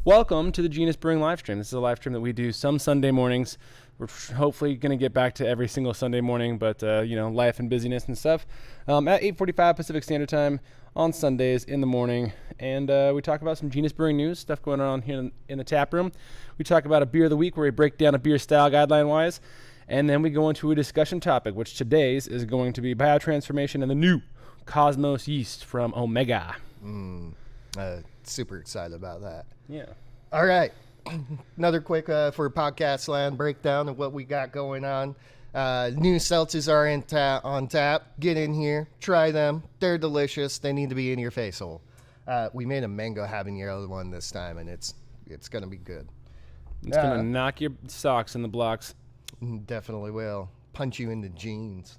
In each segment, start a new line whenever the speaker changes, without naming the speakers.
Welcome to the Genus Brewing live stream. This is a live stream that we do some Sunday mornings. We're hopefully going to get back to every single Sunday morning, but life and busyness and stuff. At 8:45 Pacific Standard Time on Sundays in the morning, and we talk about some Genus Brewing news, stuff going on here in the tap room. We talk about a beer of the week where we break down a beer style guideline-wise, and then we go into a discussion topic, which today's is going to be Biotransformation and the new Cosmos yeast from Omega.
Super excited about that.
Yeah.
All right. Another quick for podcast land breakdown of what we got going on. New seltzers are on tap. Get in here, try them. They're delicious. They need to be in your face hole. We made a mango habanero one this time, and it's gonna be good.
It's gonna knock your socks in the blocks.
Definitely will. Punch you in the jeans.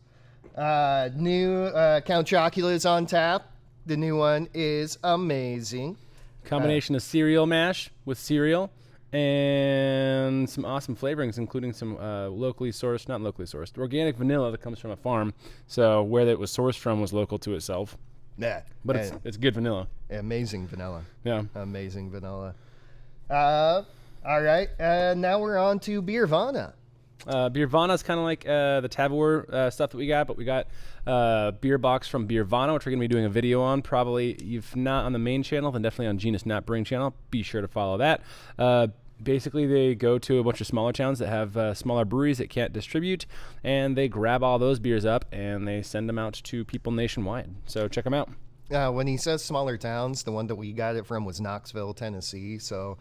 New Count Chocula is on tap. The new one is amazing.
Combination of cereal mash with cereal and some awesome flavorings, including some not locally sourced, organic vanilla that comes from a farm. So where that was sourced from was local to itself.
Yeah.
But it's good vanilla.
Amazing vanilla.
Yeah.
Amazing vanilla. All right. Now we're on to Beervana.
Beervana is kind of like the Tavour stuff that we got, but we got beer box from Beervana, which we're going to be doing a video on. Probably, if not on the main channel, then definitely on Genus Not Brewing channel. Be sure to follow that. Basically, they go to a bunch of smaller towns that have smaller breweries that can't distribute, and they grab all those beers up, and they send them out to people nationwide. So check them out.
When he says smaller towns, the one that we got it from was Knoxville, Tennessee. So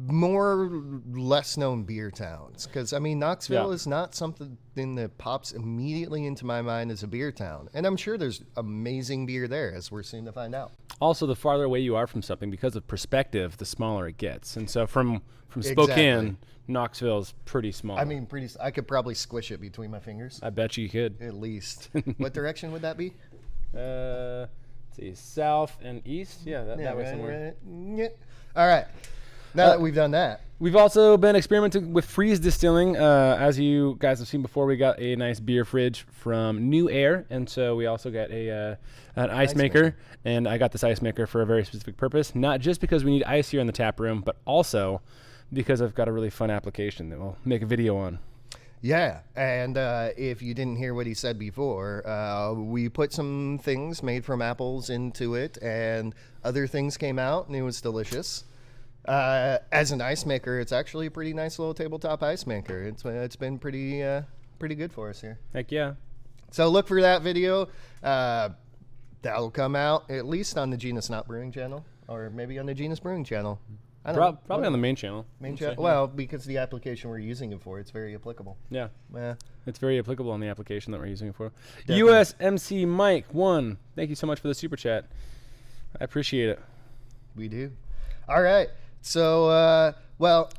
more less known beer towns, because Knoxville is not something that pops immediately into my mind as a beer town, and I'm sure there's amazing beer there, as we're soon to find out.
Also, the farther away you are from something, because of perspective, the smaller it gets. And so from Spokane, Knoxville is pretty small.
I could probably squish it between my fingers.
I bet you could.
At least. What direction would that be?
Let's see, south and east. Yeah, that way somewhere.
Yeah. All right. Now that we've done that,
we've also been experimenting with freeze distilling. As you guys have seen before, we got a nice beer fridge from New Air, and so we also got an ice maker. And I got this ice maker for a very specific purpose, not just because we need ice here in the tap room, but also because I've got a really fun application that we'll make a video on.
Yeah, and if you didn't hear what he said before, we put some things made from apples into it, and other things came out, and it was delicious. As an ice maker, it's actually a pretty nice little tabletop ice maker. It's been pretty good for us here.
Heck yeah.
So look for that video. That'll come out at least on the Genus Not Brewing channel, or maybe on the Genus Brewing channel. I don't know.
Probably on the main channel.
Well, because the application we're using it for, it's very applicable.
Yeah.
Yeah.
It's very applicable on the application that we're using it for.
Definitely.
USMC Mike 1. Thank you so much for the super chat. I appreciate it.
We do. All right. So,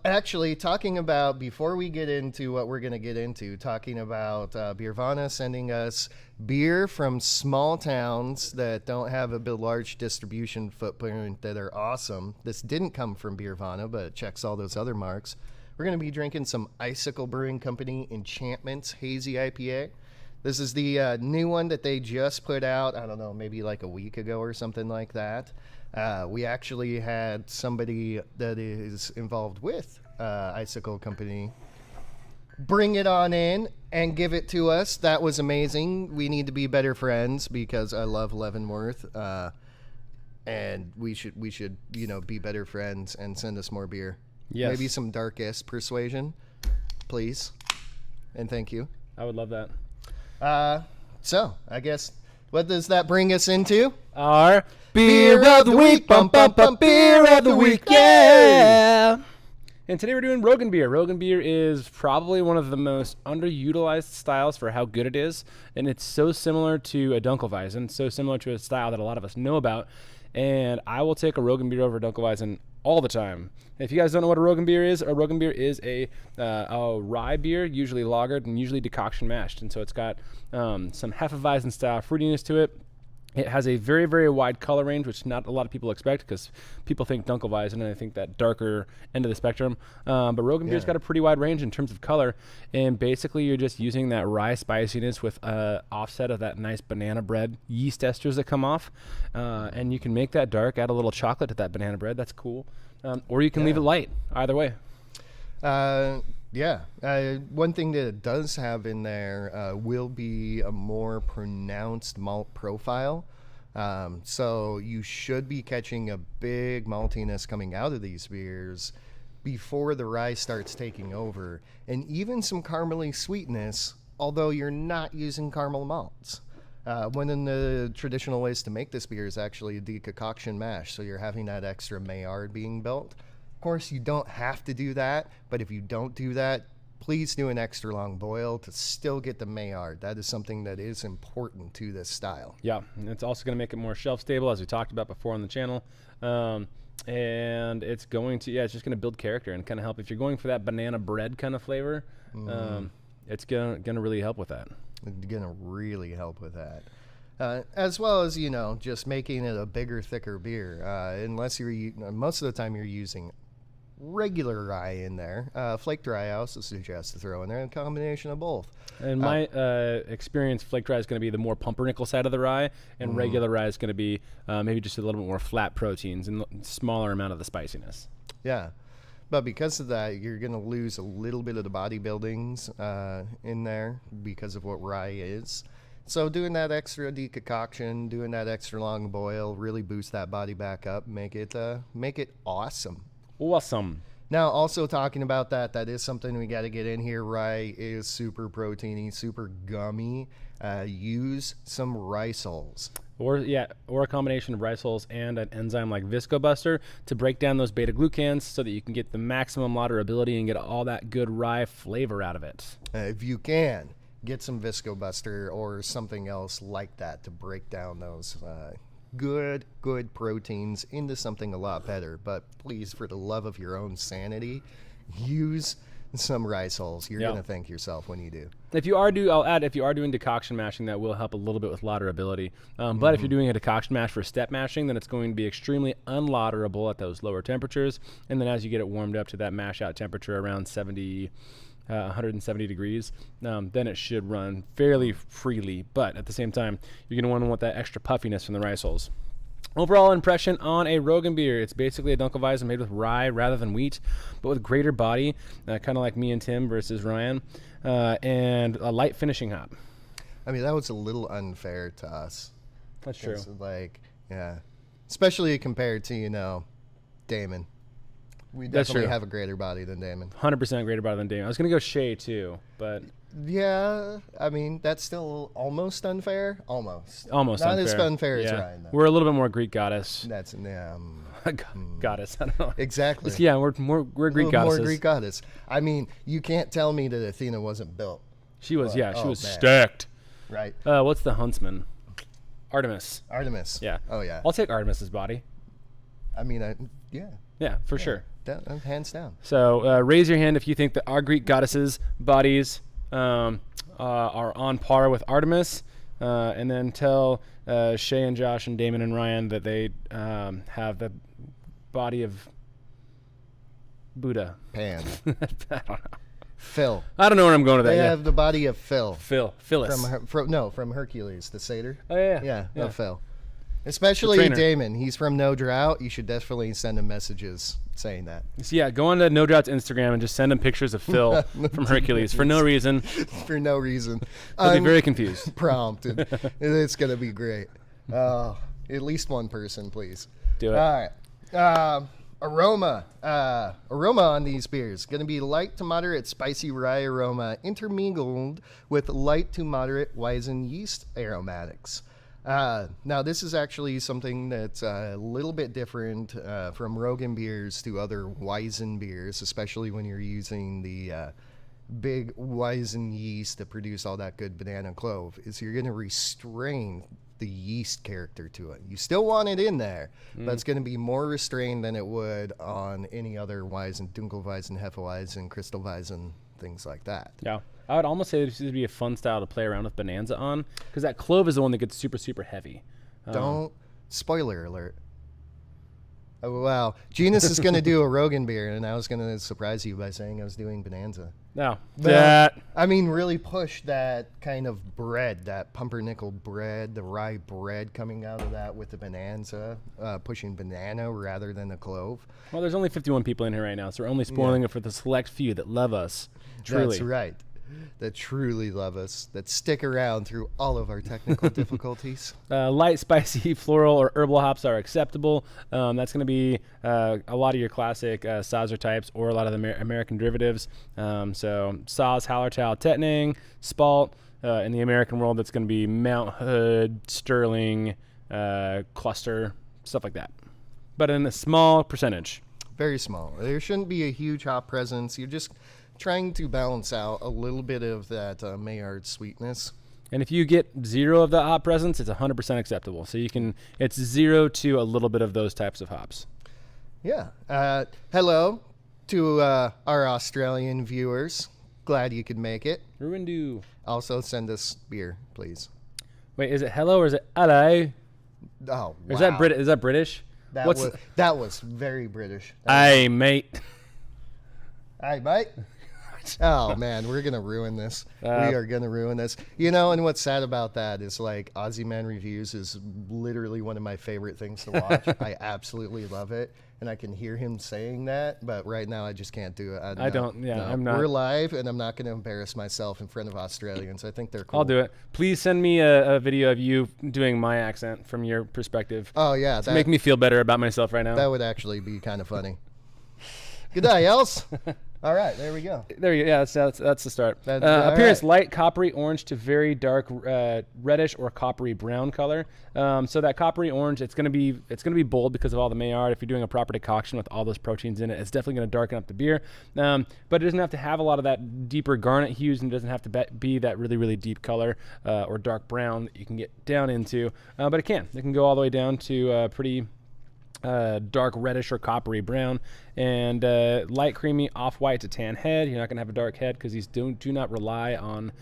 actually, talking about, before we get into what we're going to get into, talking about Beervana sending us beer from small towns that don't have a large distribution footprint that are awesome. This didn't come from Beervana, but it checks all those other marks. We're going to be drinking some Icicle Brewing Company Enchantments Hazy IPA. This is the new one that they just put out, I don't know, maybe like a week ago or something like that. We actually had somebody that is involved with Icicle Company bring it on in and give it to us. That was amazing. We need to be better friends because I love Leavenworth, and we should be better friends and send us more beer.
Yes.
Maybe some Darkest Persuasion, please, and thank you.
I would love that.
So I guess, what does that bring us into?
Our beer of the week, bum bum bum, beer of the week, yeah. And today we're doing Roggenbier. Roggenbier is probably one of the most underutilized styles for how good it is, and it's so similar to a Dunkelweizen, so similar to a style that a lot of us know about. And I will take a Roggenbier over a Dunkelweizen all the time. If you guys don't know what a Roggenbier is a rye beer, usually lagered and usually decoction mashed. And so it's got some Hefeweizen style fruitiness to it. It has a very, very wide color range, which not a lot of people expect because people think Dunkelweizen and I think that darker end of the spectrum. But Roggenbier's got a pretty wide range in terms of color. And basically, you're just using that rye spiciness with offset of that nice banana bread yeast esters that come off. And you can make that dark, add a little chocolate to that banana bread. That's cool. Or you can leave it light. Either way.
One thing that it does have in there will be a more pronounced malt profile. So you should be catching a big maltiness coming out of these beers before the rye starts taking over. And even some caramely sweetness, although you're not using caramel malts. One of the traditional ways to make this beer is actually a deconcoction mash. So you're having that extra Maillard being built. Of course, you don't have to do that, but if you don't do that, please do an extra long boil to still get the Maillard. That is something that is important to this style.
Yeah, and it's also going to make it more shelf stable, as we talked about before on the channel. And it's going to, it's just going to build character and kind of help. If you're going for that banana bread kind of flavor, it's going to really help with that.
It's going to really help with that. As well as, just making it a bigger, thicker beer. Unless most of the time you're using regular rye in there. Flaked rye I also suggest to throw in there, a combination of both.
And my experience, flaked rye is going to be the more pumpernickel side of the rye, and regular rye is going to be maybe just a little bit more flat proteins and smaller amount of the spiciness.
Yeah. But because of that, you're going to lose a little bit of the body buildings in there because of what rye is. So doing that extra deconcoction, doing that extra long boil, really boost that body back up, make it awesome.
Awesome.
Now, also talking about that is something we got to get in here. Rye is super proteiny, super gummy. Use some rice hulls.
Or a combination of rice hulls and an enzyme like Viscobuster to break down those beta glucans so that you can get the maximum lagerability and get all that good rye flavor out of it.
If you can, get some Viscobuster or something else like that to break down those good proteins into something a lot better. But please, for the love of your own sanity, use some rice hulls. You're going to thank yourself when you do.
If you are doing decoction mashing, that will help a little bit with lagerability. But if you're doing a decoction mash for step mashing, then it's going to be extremely unlagerable at those lower temperatures. And then as you get it warmed up to that mash out temperature around 170 degrees, then it should run fairly freely. But at the same time, you're going to want that extra puffiness from the rice hulls. Overall impression on a Roggenbier: it's basically a Dunkelweizen made with rye rather than wheat, but with greater body, kind of like me and Tim versus Ryan, and a light finishing hop.
I mean, that was a little unfair to us.
That's true.
Especially compared to, Damon. We definitely have a greater body than Damon.
100% greater body than Damon. I was going to go Shea too, but...
Yeah, I mean, that's still almost unfair. Almost
not
unfair.
As
unfair as Ryan, though.
We're a little bit more Greek goddess.
That's,
goddess, I don't know.
Exactly.
We're Greek goddesses.
More Greek goddess. I mean, you can't tell me that Athena wasn't built.
She was, she was stacked.
Right.
What's the huntsman? Artemis. Yeah.
Oh, yeah.
I'll take Artemis's body.
I mean, yeah.
Yeah, for sure.
Hands down.
So raise your hand if you think that our Greek goddesses' bodies are on par with Artemis, and then tell Shay and Josh and Damon and Ryan that they have the body of Buddha.
Pan.
I don't know.
Phil.
I don't know where I'm going with that.
They have the body of Phyllis.
From
Hercules, the satyr.
Oh, yeah.
No, Phil. Especially Damon. He's from No Drought. You should definitely send him messages saying that.
So yeah, go on to No Drought's Instagram and just send him pictures of Phil from Hercules for no reason.
For no reason.
He'll be very confused.
Prompted. It's going to be great. At least one person, please.
Do it.
All right. Aroma. Aroma on these beers. Going to be light to moderate spicy rye aroma intermingled with light to moderate Weizen yeast aromatics. Now, this is actually something that's a little bit different from Roggenbiers to other Weizen beers, especially when you're using the big Weizen yeast to produce all that good banana clove, is you're going to restrain the yeast character to it. You still want it in there, but it's going to be more restrained than it would on any other Weizen, Dunkelweizen, Hefeweizen, Crystalweizen, things like that.
Yeah. I would almost say this would be a fun style to play around with Bonanza on, because that clove is the one that gets super, super heavy.
Don't. Spoiler alert. Oh, wow. Genus is going to do a Roggenbier, and I was going to surprise you by saying I was doing Bonanza.
No.
I mean, really push that kind of bread, that pumpernickel bread, the rye bread coming out of that with the Bonanza, pushing banana rather than the clove.
Well, there's only 51 people in here right now, so we're only spoiling it for the select few that love us. Truly.
That's right. That truly love us, that stick around through all of our technical difficulties.
Light, spicy, floral, or herbal hops are acceptable. That's going to be a lot of your classic Sauser types or a lot of the American derivatives. So Saaz, Hallertau, Tettnang, Spalt. In the American world, that's going to be Mount Hood, Sterling, Cluster, stuff like that. But in a small percentage.
Very small. There shouldn't be a huge hop presence. You're just trying to balance out a little bit of that Maillard sweetness.
And if you get 0 of the hop presence, it's 100% acceptable. So you can, it's 0 to a little bit of those types of hops.
Yeah. Hello to our Australian viewers. Glad you could make it.
Ruindu.
Also send us beer, please.
Wait, is it hello or is it hello?
Oh, wow.
Is that British?
That was very British.
Aye, mate.
Aye, mate. Oh man, we're gonna ruin this. We are gonna ruin this. You know, and what's sad about that is like Aussie Man Reviews is literally one of my favorite things to watch. I absolutely love it, and I can hear him saying that, but right now I just can't do it.
I'm not.
We're live, and I'm not gonna embarrass myself in front of Australians. I think they're cool.
I'll do it. Please send me a video of you doing my accent from your perspective.
Oh yeah,
to make me feel better about myself right now.
That would actually be kind of funny. Good day, else. All right, there we go.
There you go. Yeah, that's the start. Appearance: light coppery orange to very dark reddish or coppery brown color. So that coppery orange, it's gonna be bold because of all the Maillard. If you're doing a proper decoction with all those proteins in it, it's definitely gonna darken up the beer. But it doesn't have to have a lot of that deeper garnet hues, and it doesn't have to be that really really deep color or dark brown that you can get down into. But it can go all the way down to pretty dark reddish or coppery brown, and light creamy off-white to tan head. You're not going to have a dark head because these do not rely on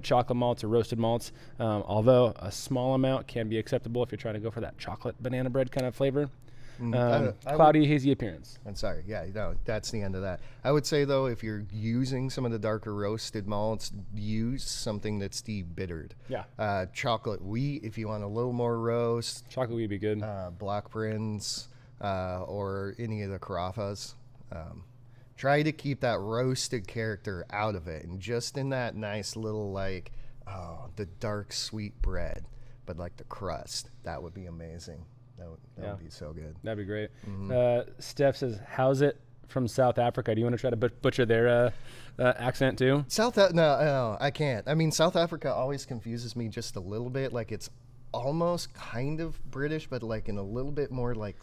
chocolate malts or roasted malts, although a small amount can be acceptable if you're trying to go for that chocolate banana bread kind of flavor. Cloudy, hazy appearance.
I'm sorry. Yeah, no, that's the end of that. I would say, though, if you're using some of the darker roasted malts, use something that's de-bittered.
Yeah.
Chocolate wheat, if you want a little more roast.
Chocolate wheat would be good.
Black Prince or any of the Carafas. Try to keep that roasted character out of it, and just in that nice little, like, the dark sweet bread, but like the crust. That would be amazing. That would be so good.
That'd be great. Steph says, "How's it from South Africa?" Do you want to try to butcher their accent too?
No, I can't. I mean, South Africa always confuses me just a little bit. Like it's almost kind of British, but like in a little bit more like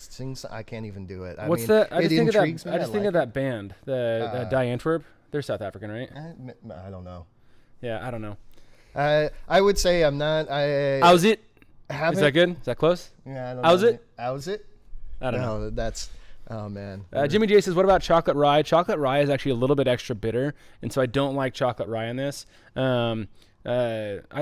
I can't even do it.
I just think of that band, the Die Antwerp. They're South African, right?
I don't know.
Yeah, I don't know.
I would say I'm not.
How's it? Is that good? Is that close?
Yeah, I don't know. How's it?
I don't know.
That's, oh man.
Jimmy J says, what about chocolate rye? Chocolate rye is actually a little bit extra bitter, and so I don't like chocolate rye in this. I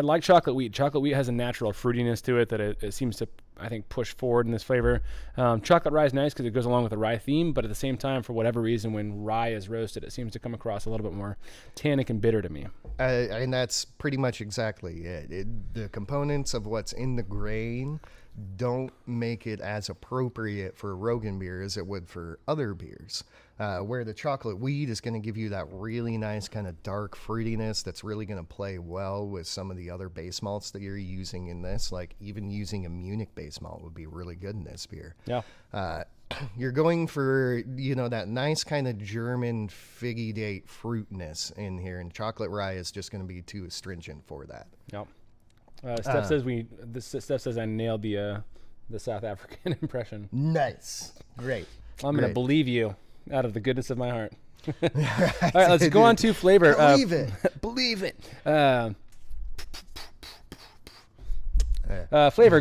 like chocolate wheat. Chocolate wheat has a natural fruitiness to it that it seems to, I think, push forward in this flavor. Chocolate rye is nice because it goes along with the rye theme, but at the same time, for whatever reason, when rye is roasted, it seems to come across a little bit more tannic and bitter to me.
And that's pretty much exactly it. The components of what's in the grain don't make it as appropriate for Roggenbier as it would for other beers. Where the chocolate wheat is going to give you that really nice kind of dark fruitiness that's really going to play well with some of the other base malts that you're using in this. Like even using a Munich base malt would be really good in this beer.
Yeah.
You're going for, that nice kind of German figgy date fruitness in here, and chocolate rye is just going to be too astringent for that.
Yep. Steph says I nailed the South African impression.
Nice. Great.
I'm going to believe you out of the goodness of my heart. All right, let's go on to flavor.
Believe it. Believe it.
Flavor,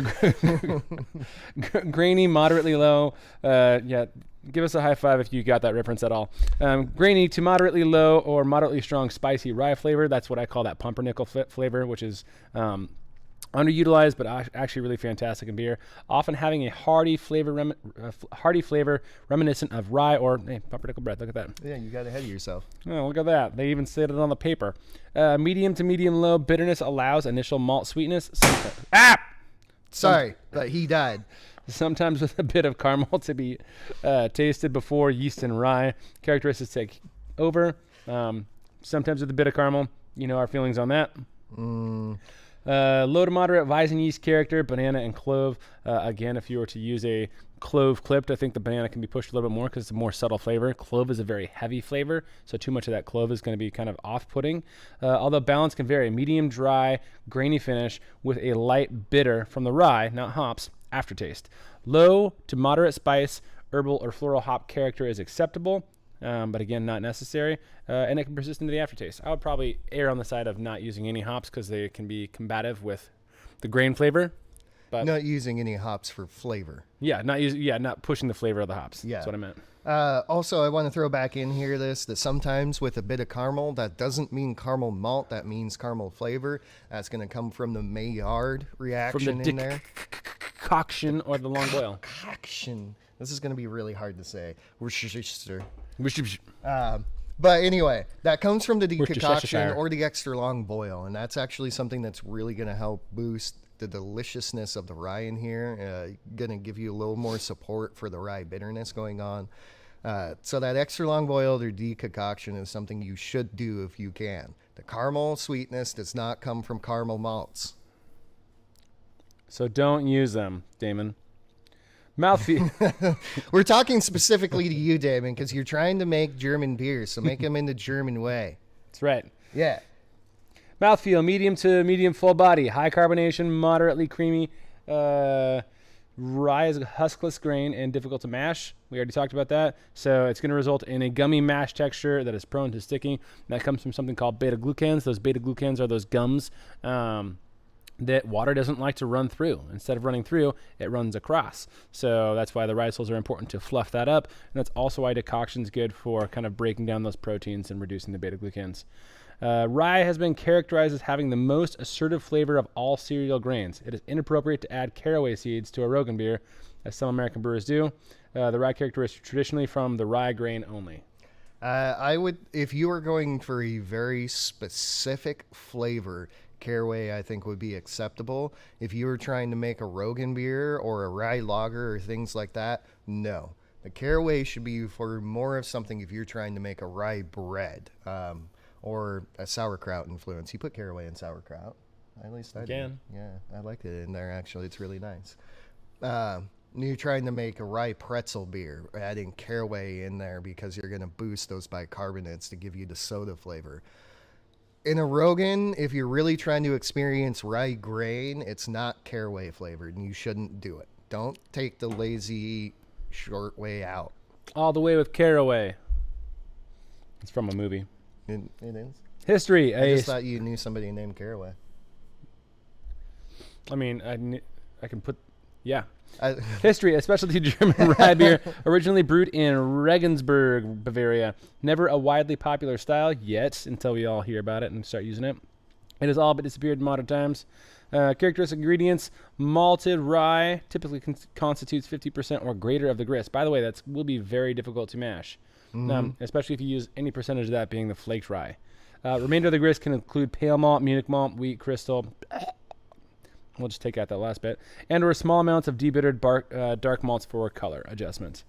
grainy, moderately low. Give us a high five if you got that reference at all. Grainy to moderately low or moderately strong spicy rye flavor. That's what I call that pumpernickel flavor, which is Underutilized, but actually really fantastic in beer. Often having a hearty flavor reminiscent of rye or pumpernickel bread. Look at that.
Yeah, you got ahead of yourself.
Oh, look at that. They even said it on the paper. Medium to medium low bitterness allows initial malt sweetness.
Sorry, but he died.
Sometimes with a bit of caramel to be tasted before yeast and rye characteristics take over. Sometimes with a bit of caramel. You know our feelings on that. Low to moderate Weizen yeast character, banana and clove. Again, if you were to use a clove clipped, I think the banana can be pushed a little bit more because it's a more subtle flavor. Clove is a very heavy flavor, so too much of that clove is going to be kind of off-putting. Although balance can vary. Medium dry, grainy finish with a light bitter from the rye, not hops, aftertaste. Low to moderate spice, herbal or floral hop character is acceptable. But again, not necessary, and it can persist into the aftertaste. I would probably err on the side of not using any hops because they can be combative with the grain flavor. But
not using any hops for flavor.
Yeah, not pushing the flavor of the hops. Yeah, that's what I meant.
Also, I want to throw back in here that sometimes with a bit of caramel, that doesn't mean caramel malt. That means caramel flavor. That's going to come from the Maillard reaction in there.
Concoction or the long boil.
Concoction. This is going to be really hard to say. But anyway, that comes from the decoction or the extra long boil, and that's actually something that's really going to help boost the deliciousness of the rye in here. Going to give you a little more support for the rye bitterness going on. So that extra long boil or decoction is something you should do if you can. The caramel sweetness does not come from caramel malts.
So don't use them, Damon. Mouthfeel.
We're talking specifically to you, Damon, because you're trying to make German beers, so make them in the German way.
That's right.
Yeah.
Mouthfeel, medium to medium full body, high carbonation, moderately creamy. Rye is a huskless grain and difficult to mash. We already talked about that. So it's going to result in a gummy mash texture that is prone to sticking. That comes from something called beta-glucans. Those beta-glucans are those gums that water doesn't like to run through. Instead of running through, it runs across. So that's why the rye hulls are important to fluff that up. And that's also why decoction is good for kind of breaking down those proteins and reducing the beta-glucans. Rye has been characterized as having the most assertive flavor of all cereal grains. It is inappropriate to add caraway seeds to a Roggenbier, as some American brewers do. The rye character is traditionally from the rye grain only.
I would, if you were going for a very specific flavor, caraway I think would be acceptable. If you were trying to make a Roggenbier or a rye lager or things like that, no. The caraway should be for more of something if you're trying to make a rye bread or a sauerkraut influence. You put caraway in sauerkraut. At least I did. Yeah, I liked it in there actually. It's really nice. You're trying to make a rye pretzel beer, adding caraway in there because you're going to boost those bicarbonates to give you the soda flavor. In a Rogan, if you're really trying to experience rye grain, it's not caraway flavored, and you shouldn't do it. Don't take the lazy short way out.
All the way with caraway. It's from a movie.
It is.
History.
I just thought you knew somebody named Caraway.
I mean, I can put, yeah. History, a specialty German rye beer originally brewed in Regensburg, Bavaria. Never a widely popular style yet until we all hear about it and start using it. It has all but disappeared in modern times. Characteristic ingredients, malted rye typically constitutes 50% or greater of the grist. By the way, that will be very difficult to mash, especially if you use any percentage of that being the flaked rye. Remainder of the grist can include pale malt, Munich malt, wheat, crystal. We'll just take out that last bit. And or small amounts of debittered dark malts for color adjustments.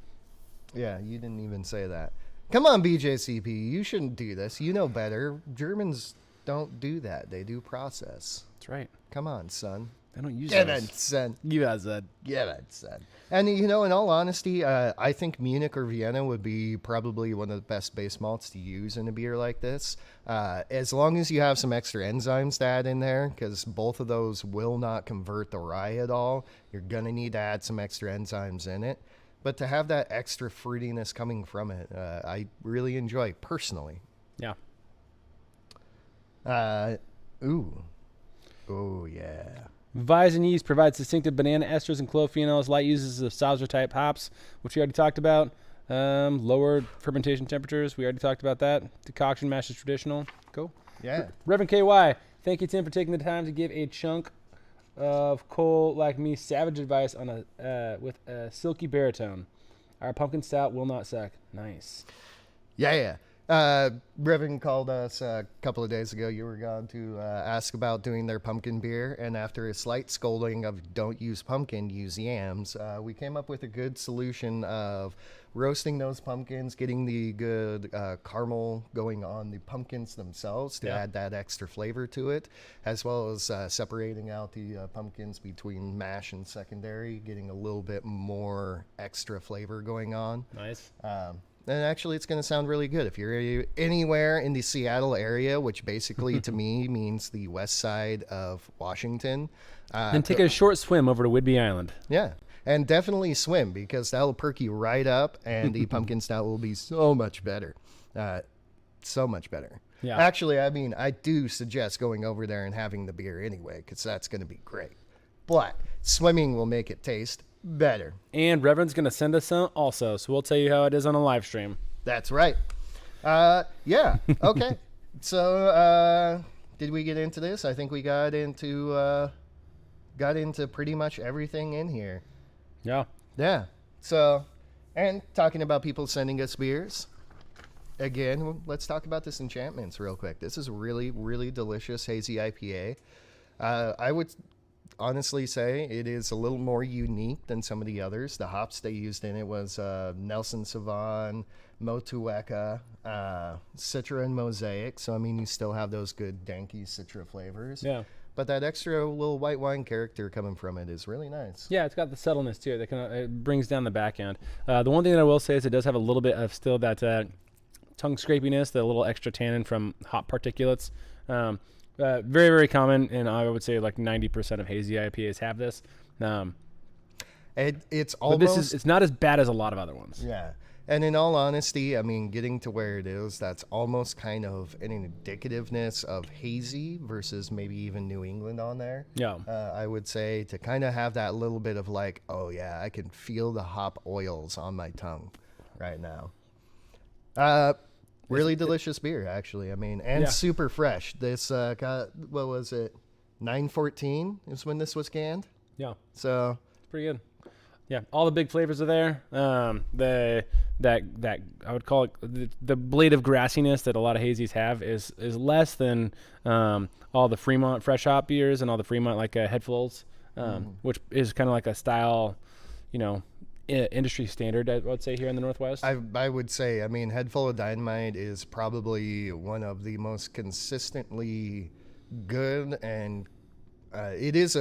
Yeah, you didn't even say that. Come on, BJCP. You shouldn't do this. You know better. Germans don't do that. They do process.
That's right.
Come on, son.
They don't use
Give it, son.
You guys said.
Give it, son. And, you know, in all honesty, I think Munich or Vienna would be probably one of the best base malts to use in a beer like this. As long as you have some extra enzymes to add in there, because both of those will not convert the rye at all. You're going to need to add some extra enzymes in it. But to have that extra fruitiness coming from it, I really enjoy personally.
Yeah.
Oh, yeah.
Weizen yeast provides distinctive banana esters and clove phenols. Light uses of Sauser-type hops, which we already talked about. Lower fermentation temperatures. We already talked about that. Concoction mash is traditional. Cool.
Yeah.
Reverend KY, thank you, Tim, for taking the time to give a chunk of Cole like me savage advice on with a silky baritone. Our pumpkin stout will not suck. Nice.
Yeah. Brewing called us a couple of days ago. You were gone to ask about doing their pumpkin beer, and after a slight scolding of don't use pumpkin, use yams, we came up with a good solution of roasting those pumpkins, getting the good caramel going on the pumpkins themselves to add that extra flavor to it, as well as separating out the pumpkins between mash and secondary, getting a little bit more extra flavor going on.
Nice.
And actually, it's going to sound really good. If you're anywhere in the Seattle area, which basically to me means the west side of Washington.
And take a short swim over to Whidbey Island.
Yeah, and definitely swim, because that'll perk you right up, and the pumpkin stout will be so much better. So much better.
Yeah.
Actually, I mean, I do suggest going over there and having the beer anyway, because that's going to be great. But swimming will make it taste better.
And Reverend's going to send us some also, so we'll tell you how it is on a live stream.
That's right. Yeah. Okay. So, did we get into this? I think we got into pretty much everything in here.
Yeah.
Yeah. So, and talking about people sending us beers. Again, let's talk about this Enchantments real quick. This is really, really delicious hazy IPA. I would honestly say it is a little more unique than some of the others. The hops they used in it was Nelson Sauvin, Motueka, Citra, and Mosaic. So, I mean, you still have those good danky Citra flavors.
Yeah.
But that extra little white wine character coming from it is really nice.
Yeah, it's got the subtleness too. It brings down the back end. The one thing that I will say is it does have a little bit of still that tongue scrapiness, the little extra tannin from hop particulates. Very, very common, and I would say like 90% of hazy IPAs have this.
It's
but
almost...
it's not as bad as a lot of other ones.
Yeah. And in all honesty, I mean, getting to where it is, that's almost kind of an indicativeness of hazy versus maybe even New England on there.
Yeah.
I would say to kind of have that little bit of like, oh yeah, I can feel the hop oils on my tongue right now. Really delicious beer, actually. I mean, and super fresh. This got, what was it, 9/14 is when this was canned.
Yeah.
So
it's pretty good. Yeah, all the big flavors are there. That I would call it the blade of grassiness that a lot of hazies have is less than all the Fremont fresh hop beers and all the Fremont like headfuls, which is kind of like a style, industry standard, I would say, here in the Northwest.
I would say, I mean, Head Full of Dynamite is probably one of the most consistently good, and it is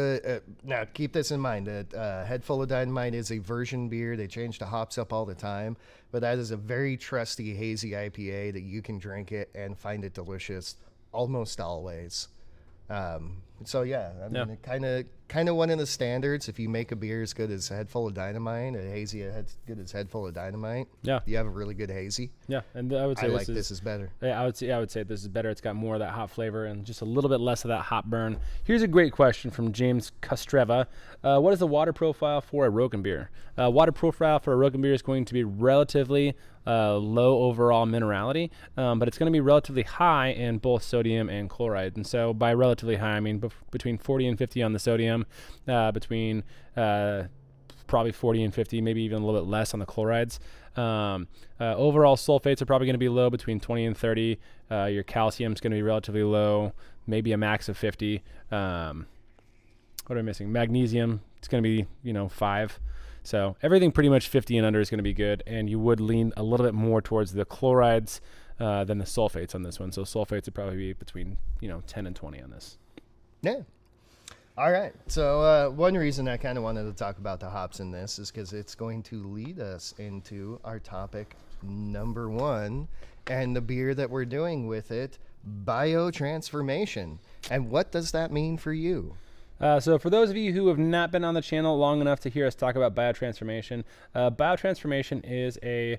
now keep this in mind that Head Full of Dynamite is a version beer. They change the hops up all the time, but that is a very trusty hazy IPA that you can drink it and find it delicious almost always. So yeah, I mean, it kind of one of the standards. If you make a beer as good as Head Full of Dynamite, a hazy as good as Head Full of Dynamite, you have a really good hazy.
Yeah, and I would say
this is better.
Yeah, I would say this is better. It's got more of that hop flavor and just a little bit less of that hop burn. Here's a great question from James Kostreva. What is the water profile for a Rogan beer? Water profile for a Rogan beer is going to be relatively low overall minerality, but it's going to be relatively high in both sodium and chloride. And so by relatively high, I mean between 40 and 50 on the sodium, between probably 40 and 50, maybe even a little bit less on the chlorides. Overall sulfates are probably going to be low, between 20 and 30. Your calcium's going to be relatively low, maybe a max of 50. What am I missing? Magnesium, it's going to be 5. So everything pretty much 50 and under is going to be good, and you would lean a little bit more towards the chlorides than the sulfates on this one. So sulfates would probably be between 10 and 20 on this.
Yeah. All right. So one reason I kind of wanted to talk about the hops in this is because it's going to lead us into our topic number 1, and the beer that we're doing with it, Biotransformation. And what does that mean for you?
So for those of you who have not been on the channel long enough to hear us talk about biotransformation, biotransformation is a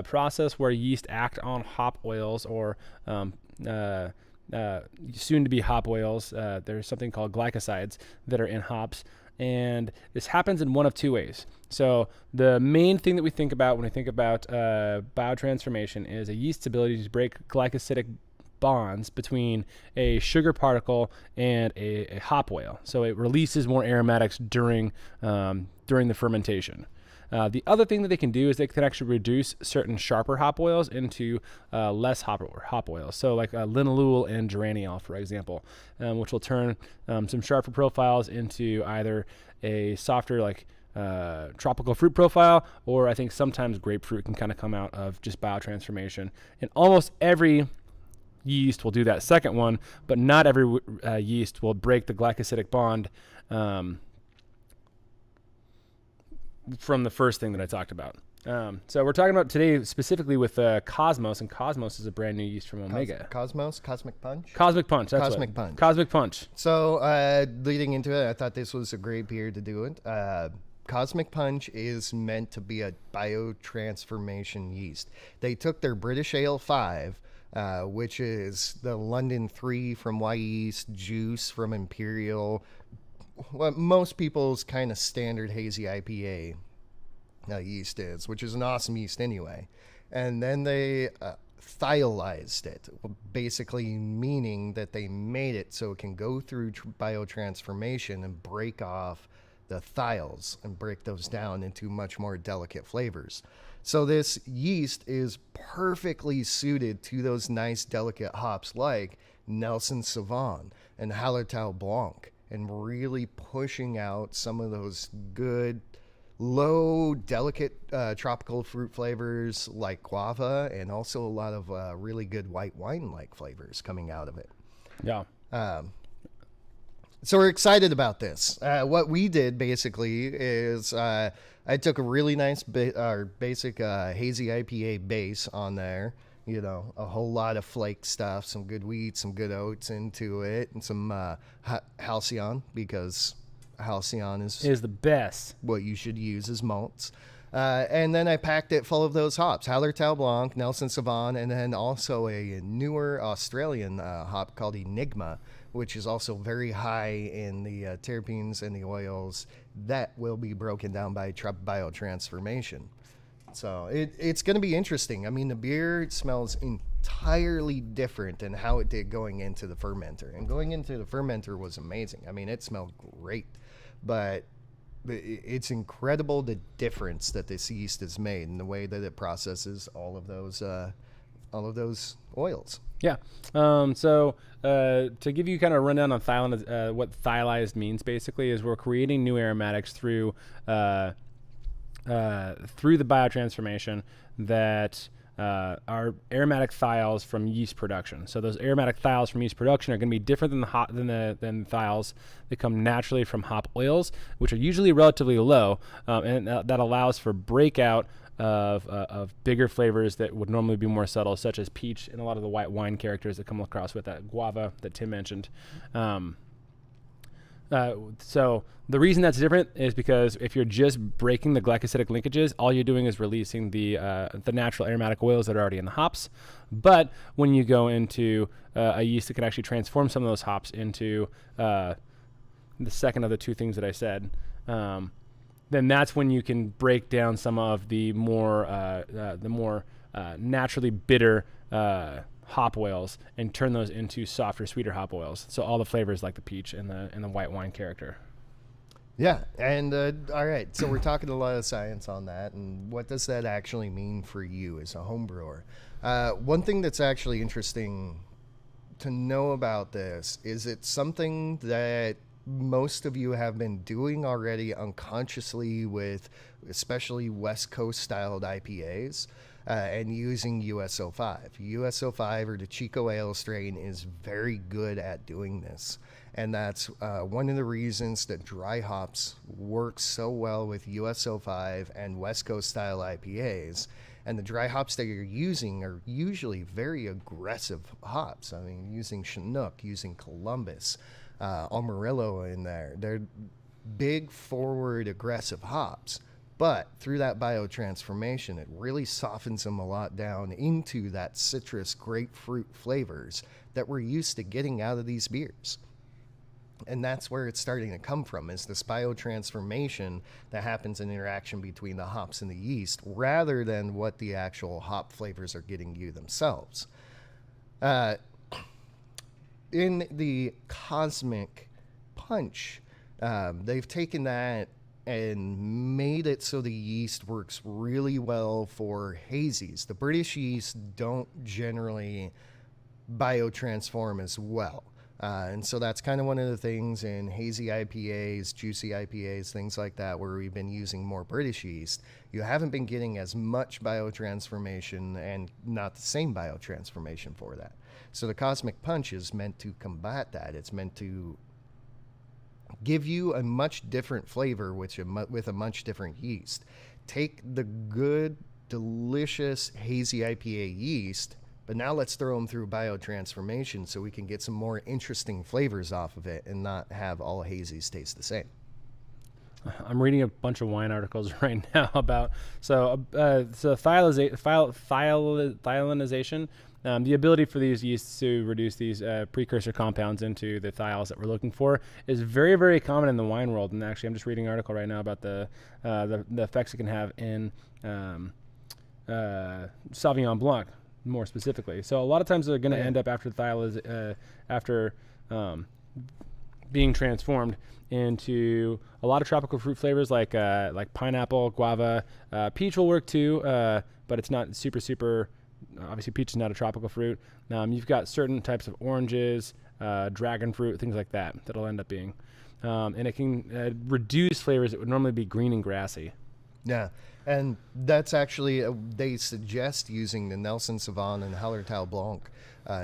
process where yeast act on hop oils or soon to be hop oils. There's something called glycosides that are in hops, and this happens in one of 2 ways. So the main thing that we think about when we think about biotransformation is a yeast's ability to break glycosidic bonds between a sugar particle and a hop oil. So it releases more aromatics during the fermentation. The other thing that they can do is they can actually reduce certain sharper hop oils into less hop oils. So like linalool and geraniol, for example, which will turn some sharper profiles into either a softer like tropical fruit profile, or I think sometimes grapefruit can kind of come out of just biotransformation. And almost every yeast will do that second one, but not every yeast will break the glycosidic bond from the first thing that I talked about. So we're talking about today specifically with Cosmos, and Cosmos is a brand new yeast from Omega.
Cosmic Punch?
Cosmic Punch, that's
Cosmic
what.
Punch.
Cosmic Punch.
So leading into it, I thought this was a great beer to do it. Cosmic Punch is meant to be a biotransformation yeast. They took their British Ale 5, which is the London 3 from Yeast, Juice from Imperial, what most people's kind of standard hazy IPA yeast is, which is an awesome yeast anyway. And then they thiolized it, basically meaning that they made it so it can go through biotransformation and break off the thiols and break those down into much more delicate flavors. So this yeast is perfectly suited to those nice delicate hops like Nelson Sauvin and Hallertau Blanc, and really pushing out some of those good, low, delicate tropical fruit flavors like guava, and also a lot of really good white wine-like flavors coming out of it.
Yeah.
So we're excited about this. What we did basically is I took a really nice basic hazy IPA base on there. You know, a whole lot of flake stuff, some good wheat, some good oats into it, and some Halcyon, because Halcyon is
the best.
what you should use as malts. And then I packed it full of those hops, Hallertau Blanc, Nelson Sauvin, and then also a newer Australian hop called Enigma, which is also very high in the terpenes and the oils that will be broken down by biotransformation. So it's going to be interesting. I mean, the beer smells entirely different than how it did going into the fermenter. And going into the fermenter was amazing. I mean, it smelled great. But it's incredible the difference that this yeast has made in the way that it processes all of those oils.
Yeah. So to give you kind of a rundown on what thiolized means, basically, is we're creating new aromatics through the biotransformation that are aromatic thiols from yeast production. So those aromatic thiols from yeast production are going to be different than thiols that come naturally from hop oils, which are usually relatively low, and that allows for breakout of bigger flavors that would normally be more subtle, such as peach and a lot of the white wine characters that come across with that guava that Tim mentioned. So the reason that's different is because if you're just breaking the glycosidic linkages, all you're doing is releasing the natural aromatic oils that are already in the hops. But when you go into a yeast that can actually transform some of those hops into the second of the two things that I said, then that's when you can break down some of the more naturally bitter hop oils and turn those into softer, sweeter hop oils. So all the flavors like the peach and the white wine character.
Yeah, and all right, so we're talking a lot of science on that, and what does that actually mean for you as a home brewer? One thing that's actually interesting to know about this is it's something that most of you have been doing already unconsciously with especially West Coast styled IPAs. And using USO5. USO5 or the Chico Ale strain is very good at doing this. And that's one of the reasons that dry hops work so well with USO5 and West Coast style IPAs. And the dry hops that you're using are usually very aggressive hops. I mean, using Chinook, using Columbus, Amarillo in there. They're big, forward, aggressive hops. But through that biotransformation, it really softens them a lot down into that citrus grapefruit flavors that we're used to getting out of these beers. And that's where it's starting to come from, is this biotransformation that happens in interaction between the hops and the yeast, rather than what the actual hop flavors are getting you themselves. in the Cosmic Punch, they've taken that and made it so the yeast works really well for hazies. The British yeast don't generally biotransform as well. And so that's kind of one of the things in hazy IPAs, juicy IPAs, things like that, where we've been using more British yeast. You haven't been getting as much biotransformation and not the same biotransformation for that. So the Cosmic Punch is meant to combat that. It's meant to give you a much different flavor with a much different yeast. Take the good, delicious hazy IPA yeast, but now let's throw them through biotransformation so we can get some more interesting flavors off of it and not have all hazies taste the same.
I'm reading a bunch of wine articles right now about thiolinization, the ability for these yeasts to reduce these precursor compounds into the thiols that we're looking for is very, very common in the wine world. And actually, I'm just reading an article right now about the effects it can have in Sauvignon Blanc, more specifically. So a lot of times they're going to end up after being transformed into a lot of tropical fruit flavors like pineapple, guava, peach will work too, but it's not super. Obviously, peach is not a tropical fruit. You've got certain types of oranges, dragon fruit, things like that that'll end up being, and it can reduce flavors that would normally be green and grassy.
Yeah, and that's actually, they suggest using the Nelson Sauvin and Hallertau Blanc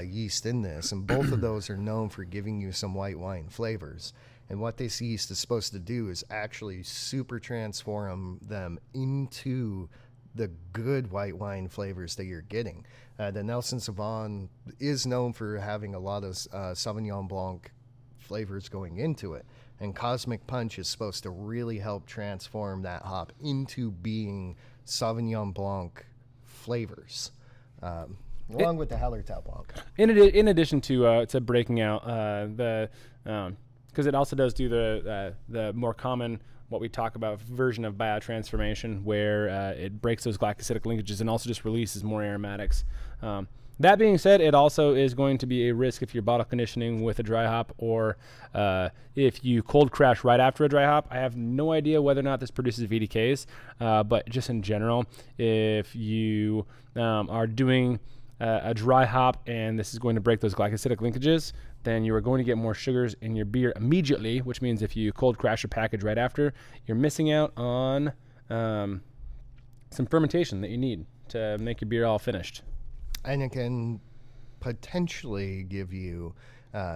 yeast in this, and both of those are known for giving you some white wine flavors. And what this yeast is supposed to do is actually super transform them into the good white wine flavors that you're getting. The Nelson Sauvin is known for having a lot of Sauvignon Blanc flavors going into it. And Cosmic Punch is supposed to really help transform that hop into being Sauvignon Blanc flavors, along with the Hallertau Blanc.
In addition to breaking out because it also does do the more common, what we talk about, version of biotransformation, where it breaks those glycosidic linkages and also just releases more aromatics. That being said, it also is going to be a risk if you're bottle conditioning with a dry hop, or if you cold crash right after a dry hop. I have no idea whether or not this produces VDKs, but just in general, if you are doing a dry hop and this is going to break those glycosidic linkages, then you are going to get more sugars in your beer immediately, which means if you cold crash a package right after, you're missing out on some fermentation that you need to make your beer all finished.
And it can potentially give you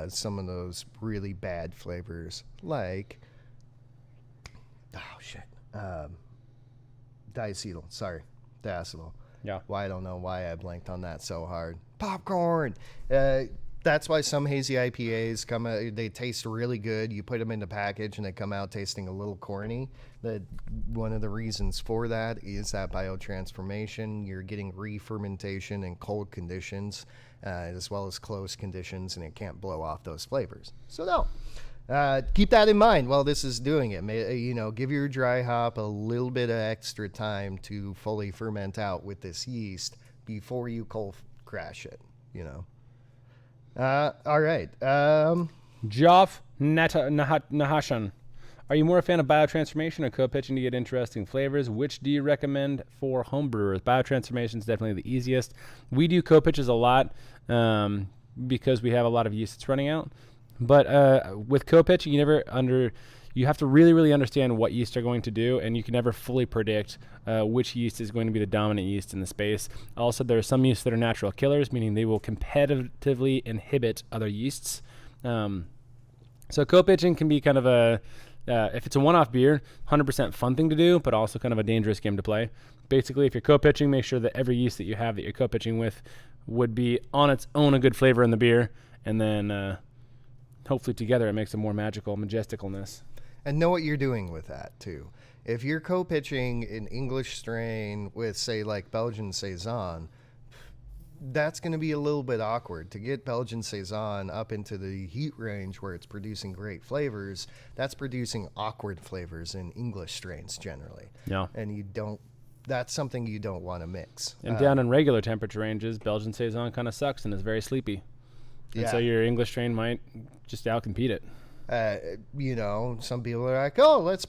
some of those really bad flavors, like, diacetyl. Sorry, diacetyl.
Yeah.
Why, I don't know why I blanked on that so hard. Popcorn. That's why some hazy IPAs they taste really good. You put them in the package and they come out tasting a little corny. One of the reasons for that is that biotransformation. You're getting re-fermentation in cold conditions as well as closed conditions, and it can't blow off those flavors. So no. Keep that in mind while this is doing it. Give your dry hop a little bit of extra time to fully ferment out with this yeast before you cold crash it, all right.
Joff Nahashan. Are you more a fan of biotransformation or co-pitching to get interesting flavors? Which do you recommend for homebrewers? Biotransformation is definitely the easiest. We do co-pitches a lot because we have a lot of yeast that's running out. But with co-pitching, you have to really, really understand what yeast are going to do, and you can never fully predict which yeast is going to be the dominant yeast in the space. Also, there are some yeasts that are natural killers, meaning they will competitively inhibit other yeasts. So co-pitching can be kind of if it's a one-off beer, 100% fun thing to do, but also kind of a dangerous game to play. Basically, if you're co-pitching, make sure that every yeast that you have that you're co-pitching with would be on its own a good flavor in the beer, and then hopefully together it makes a more magical majesticalness.
And know what you're doing with that, too. If you're co-pitching an English strain with, say, like Belgian Saison, that's going to be a little bit awkward. To get Belgian Saison up into the heat range where it's producing great flavors, that's producing awkward flavors in English strains generally.
Yeah.
And that's something you don't want to mix.
And down in regular temperature ranges, Belgian Saison kind of sucks and is very sleepy. And so your English strain might just outcompete it.
Some people are like, oh, let's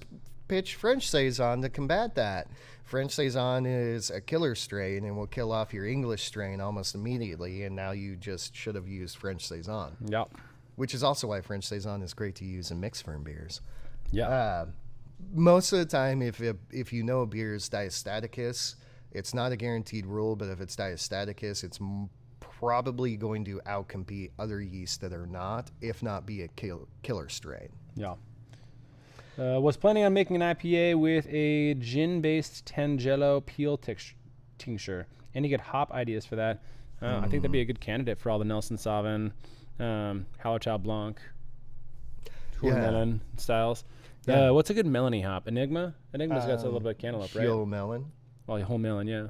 pitch French Saison to combat that. French Saison is a killer strain and will kill off your English strain almost immediately, and now you just should have used French Saison.
Yep.
Which is also why French Saison is great to use in mixed firm beers.
Yeah.
Most of the time, if you know a beer is diastaticus, it's not a guaranteed rule, but if it's diastaticus, it's probably going to outcompete other yeasts that are not, if not be a killer strain.
Yeah. Was planning on making an IPA with a gin-based Tangelo peel tincture. Any good hop ideas for that? I think that'd be a good candidate for all the Nelson Sauvin, Hallertau Blanc, Melon styles.
Yeah.
What's a good melony hop? Enigma? Enigma's got a little bit of cantaloupe, right?
Whole melon.
Well, whole melon, yeah.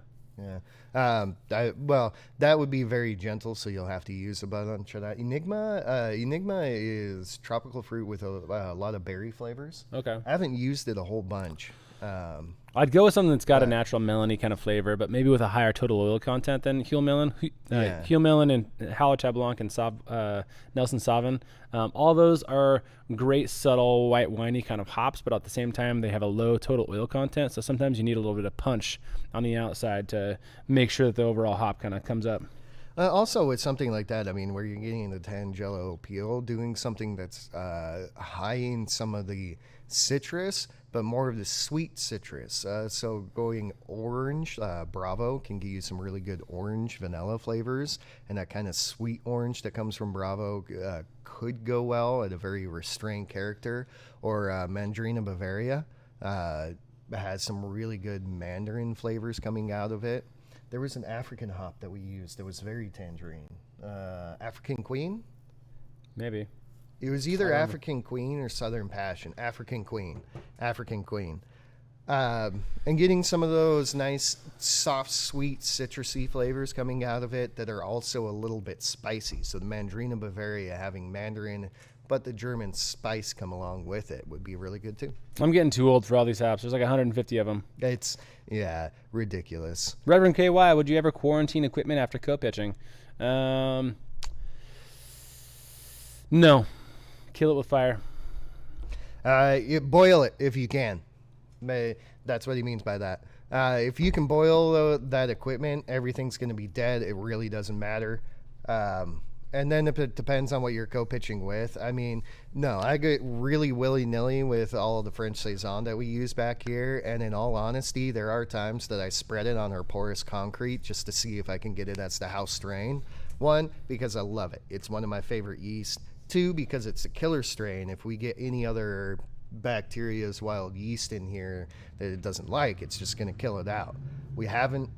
Yeah. That would be very gentle, so you'll have to use a bunch of that. Enigma is tropical fruit with a lot of berry flavors.
Okay.
I haven't used it a whole bunch.
I'd go with something that's got a natural melony kind of flavor, but maybe with a higher total oil content than Huile Melon. Huile Melon and Hallertau Blanc and Nelson Sauvin. All those are great, subtle, white, winey kind of hops, but at the same time, they have a low total oil content. So sometimes you need a little bit of punch on the outside to make sure that the overall hop kind of comes up.
Also, with something like that, I mean, where you're getting the Tangelo peel, doing something that's high in some of the citrus, but more of the sweet citrus. So going orange, Bravo can give you some really good orange vanilla flavors, and that kind of sweet orange that comes from Bravo could go well at a very restrained character. Or Mandarina Bavaria has some really good mandarin flavors coming out of it. There was an African hop that we used that was very tangerine. African Queen?
Maybe.
It was either African Queen or Southern Passion. African Queen. And getting some of those nice, soft, sweet, citrusy flavors coming out of it that are also a little bit spicy. So the Mandarina Bavaria having mandarin, but the German spice come along with it would be really good too.
I'm getting too old for all these hops. There's like 150 of them.
It's, ridiculous.
Reverend KY, would you ever quarantine equipment after co-pitching? No. Kill it with fire.
Boil it if you can. That's what he means by that. If you can boil that equipment, everything's going to be dead. It really doesn't matter. And then it depends on what you're co-pitching with. I mean, no, I get really willy-nilly with all of the French Saison that we use back here. And in all honesty, there are times that I spread it on our porous concrete just to see if I can get it as the house strain. One, because I love it. It's one of my favorite yeast. Two, because it's a killer strain. If we get any other bacteria's wild yeast in here that it doesn't like, it's just going to kill it out. We haven't...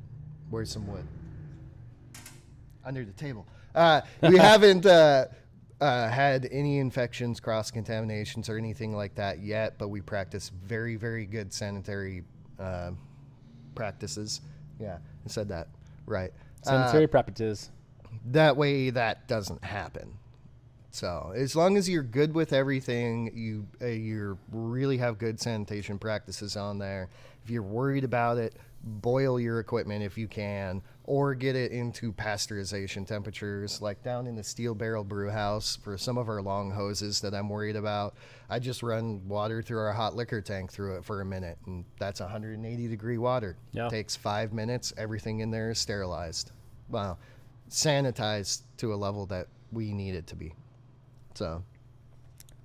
Where's some wood? Under the table. We haven't had any infections, cross-contaminations, or anything like that yet, but we practice very, very good sanitary practices. Yeah, I said that right.
Sanitary practices.
That way that doesn't happen. So as long as you're good with everything, you really have good sanitation practices on there. If you're worried about it, boil your equipment if you can, or get it into pasteurization temperatures. Like down in the Steel Barrel Brew House, for some of our long hoses that I'm worried about, I just run water through our hot liquor tank through it for a minute, and that's 180 degree water.
Yeah.
Takes 5 minutes. Everything in there is sterilized. Well, sanitized to a level that we need it to be. So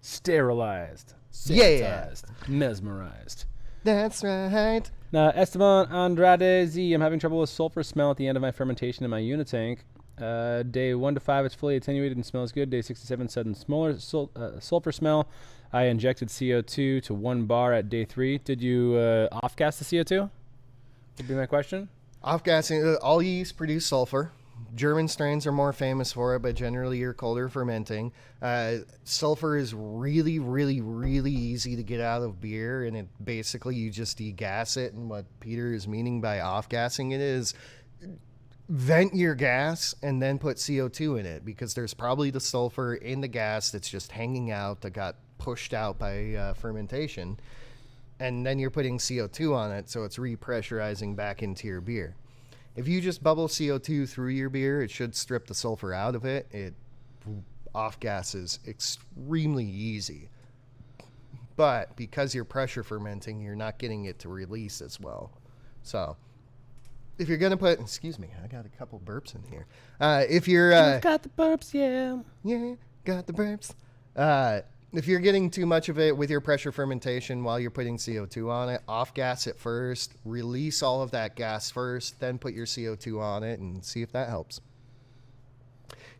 Sterilized.
Yeah.
Sanitized. Mesmerized.
That's right.
Now, Esteban Andrade Z, I'm having trouble with sulfur smell at the end of my fermentation in my unit tank. Day 1 to 5, it's fully attenuated and smells good. Day 6 to 7, sudden smaller sulfur smell. I injected CO2 to 1 bar at day 3. Did you off-gas the CO2? Would be my question.
Off-gassing, all yeast produce sulfur. German strains are more famous for it, but generally you're colder fermenting. Sulfur is really, really, really easy to get out of beer, and it basically you just degas it. And what Peter is meaning by off-gassing it is vent your gas and then put CO2 in it, because there's probably the sulfur in the gas that's just hanging out that got pushed out by fermentation. And then you're putting CO2 on it, so it's repressurizing back into your beer. If you just bubble CO2 through your beer, it should strip the sulfur out of it. It off gases extremely easy. But because you're pressure fermenting, you're not getting it to release as well. So if you're going to put, excuse me, I got a couple burps in here. If you're...
You've got the burps, yeah.
Yeah, got the burps. If you're getting too much of it with your pressure fermentation while you're putting CO2 on it, off gas it first, release all of that gas first, then put your CO2 on it and see if that helps.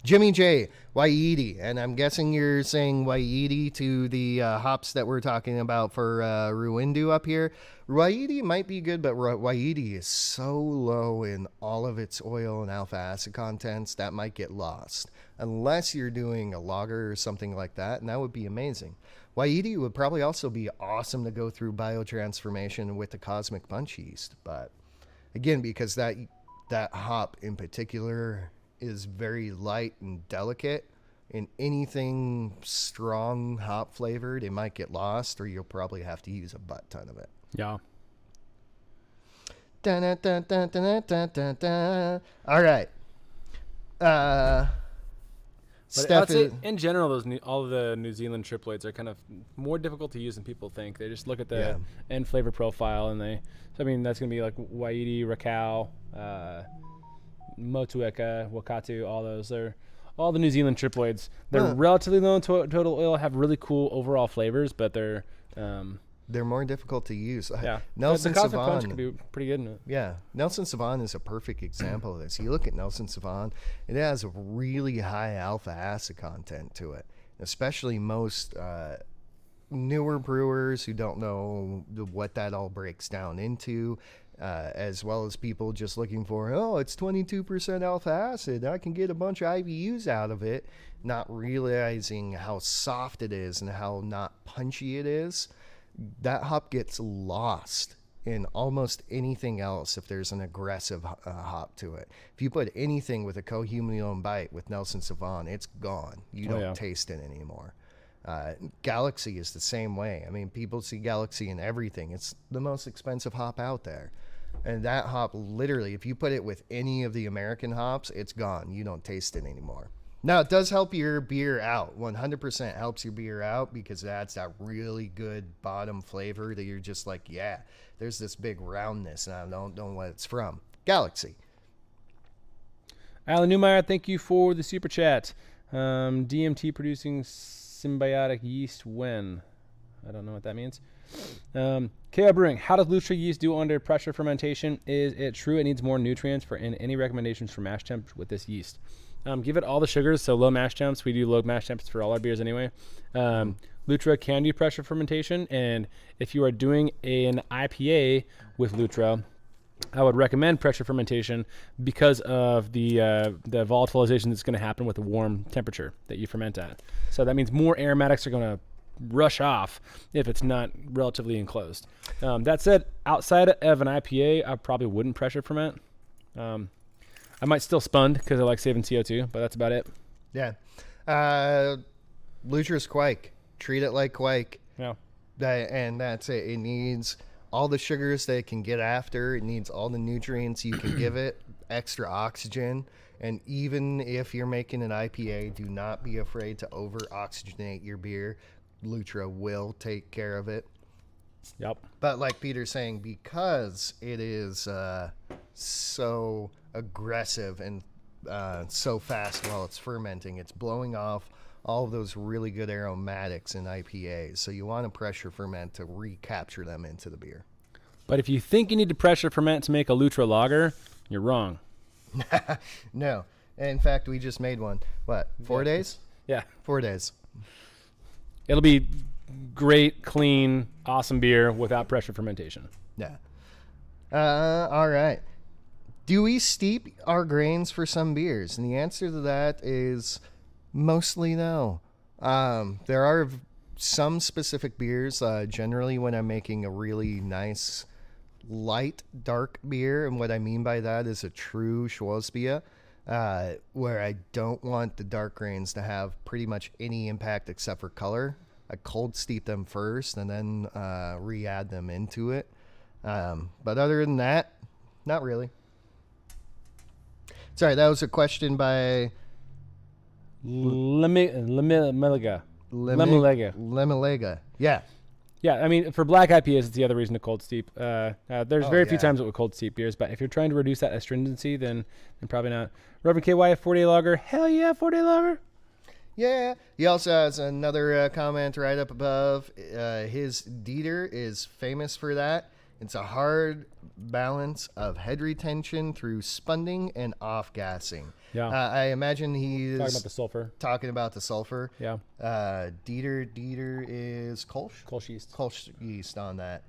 Jimmy J, Waihiri, and I'm guessing you're saying Waihiri to the hops that we're talking about for Ruindu up here. Waihiri might be good, but Waihiri is so low in all of its oil and alpha acid contents that might get lost. Unless you're doing a lager or something like that, and that would be amazing. Waihiri would probably also be awesome to go through biotransformation with the Cosmic Punch yeast, but again, because that hop in particular is very light and delicate, and anything strong hop flavored, it might get lost, or you'll probably have to use a butt ton of it.
Yeah.
All right.
But I'd say in general, all of the New Zealand triploids are kind of more difficult to use than people think. They just look at the end flavor profile, and so I mean, that's going to be like Waihiri, Rakau, Motueka, Wakatu, all those. They're all the New Zealand triploids. They're relatively low in total oil, have really cool overall flavors, but they're
more difficult to use.
Yeah,
Nelson
the Cosmic
Sauvin
Punch could be pretty good in it.
Yeah, Nelson Sauvin is a perfect example of this. You look at Nelson Sauvin, it has a really high alpha acid content to it, especially most newer brewers who don't know what that all breaks down into. As well as people just looking for, it's 22% alpha acid, I can get a bunch of IBUs out of it, not realizing how soft it is and how not punchy it is. That hop gets lost in almost anything else if there's an aggressive hop to it. If you put anything with a cohumulone bite with Nelson Sauvin, it's gone. You don't taste it anymore. Galaxy is the same way. I mean, people see Galaxy in everything. It's the most expensive hop out there. And that hop, literally, if you put it with any of the American hops, it's gone. You don't taste it anymore. Now, it does help your beer out. 100% helps your beer out because that's that really good bottom flavor that you're just like, yeah, there's this big roundness, and I don't know what it's from. Galaxy.
Alan Newmeyer, thank you for the super chat. DMT producing symbiotic yeast when? I don't know what that means. KO Brewing, how does Lutra yeast do under pressure fermentation? Is it true it needs more nutrients? Any recommendations for mash temps with this yeast? Give it all the sugars, so low mash temps. We do low mash temps for all our beers anyway. Lutra can do pressure fermentation, and if you are doing an IPA with Lutra, I would recommend pressure fermentation because of the volatilization that's going to happen with the warm temperature that you ferment at. So that means more aromatics are going to rush off if it's not relatively enclosed. That said, outside of an IPA, I probably wouldn't pressure ferment. I might still spund because I like saving CO2, but that's about it.
Yeah. Lutra's Quake. Treat it like Quake.
Yeah.
And that's it. It needs all the sugars that it can get after. It needs all the nutrients you can give it, extra oxygen. And even if you're making an IPA, do not be afraid to over-oxygenate your beer. Lutra will take care of it.
Yep.
But like Peter's saying, because it is so aggressive and so fast while it's fermenting, it's blowing off all of those really good aromatics in IPAs. So you want to pressure ferment to recapture them into the beer.
But if you think you need to pressure ferment to make a Lutra lager, you're wrong.
No. In fact, we just made one. What, 4 days?
Yeah.
4 days.
It'll be great, clean, awesome beer without pressure fermentation.
Yeah. All right. Do we steep our grains for some beers? And the answer to that is mostly no. There are some specific beers, generally when I'm making a really nice, light, dark beer. And what I mean by that is a true Schwarzbier, where I don't want the dark grains to have pretty much any impact except for color. I cold steep them first and then re-add them into it. But other than that, not really. Sorry, that was a question by
Lemelega.
Lemelega. Yeah.
Yeah, I mean, for black IPAs, it's the other reason to cold steep. There's very few
yeah.
times with cold steep beers, but if you're trying to reduce that astringency, then probably not. Robin KY, 4-day lager. Hell yeah, 4-day lager.
Yeah. He also has another comment right up above. His Dieter is famous for that. It's a hard balance of head retention through spunding and off-gassing.
Yeah.
I imagine he's
Talking about the sulfur.
talking about the sulfur.
Yeah.
Dieter is Kolsch?
Kolsch yeast.
Kolsch yeast on that.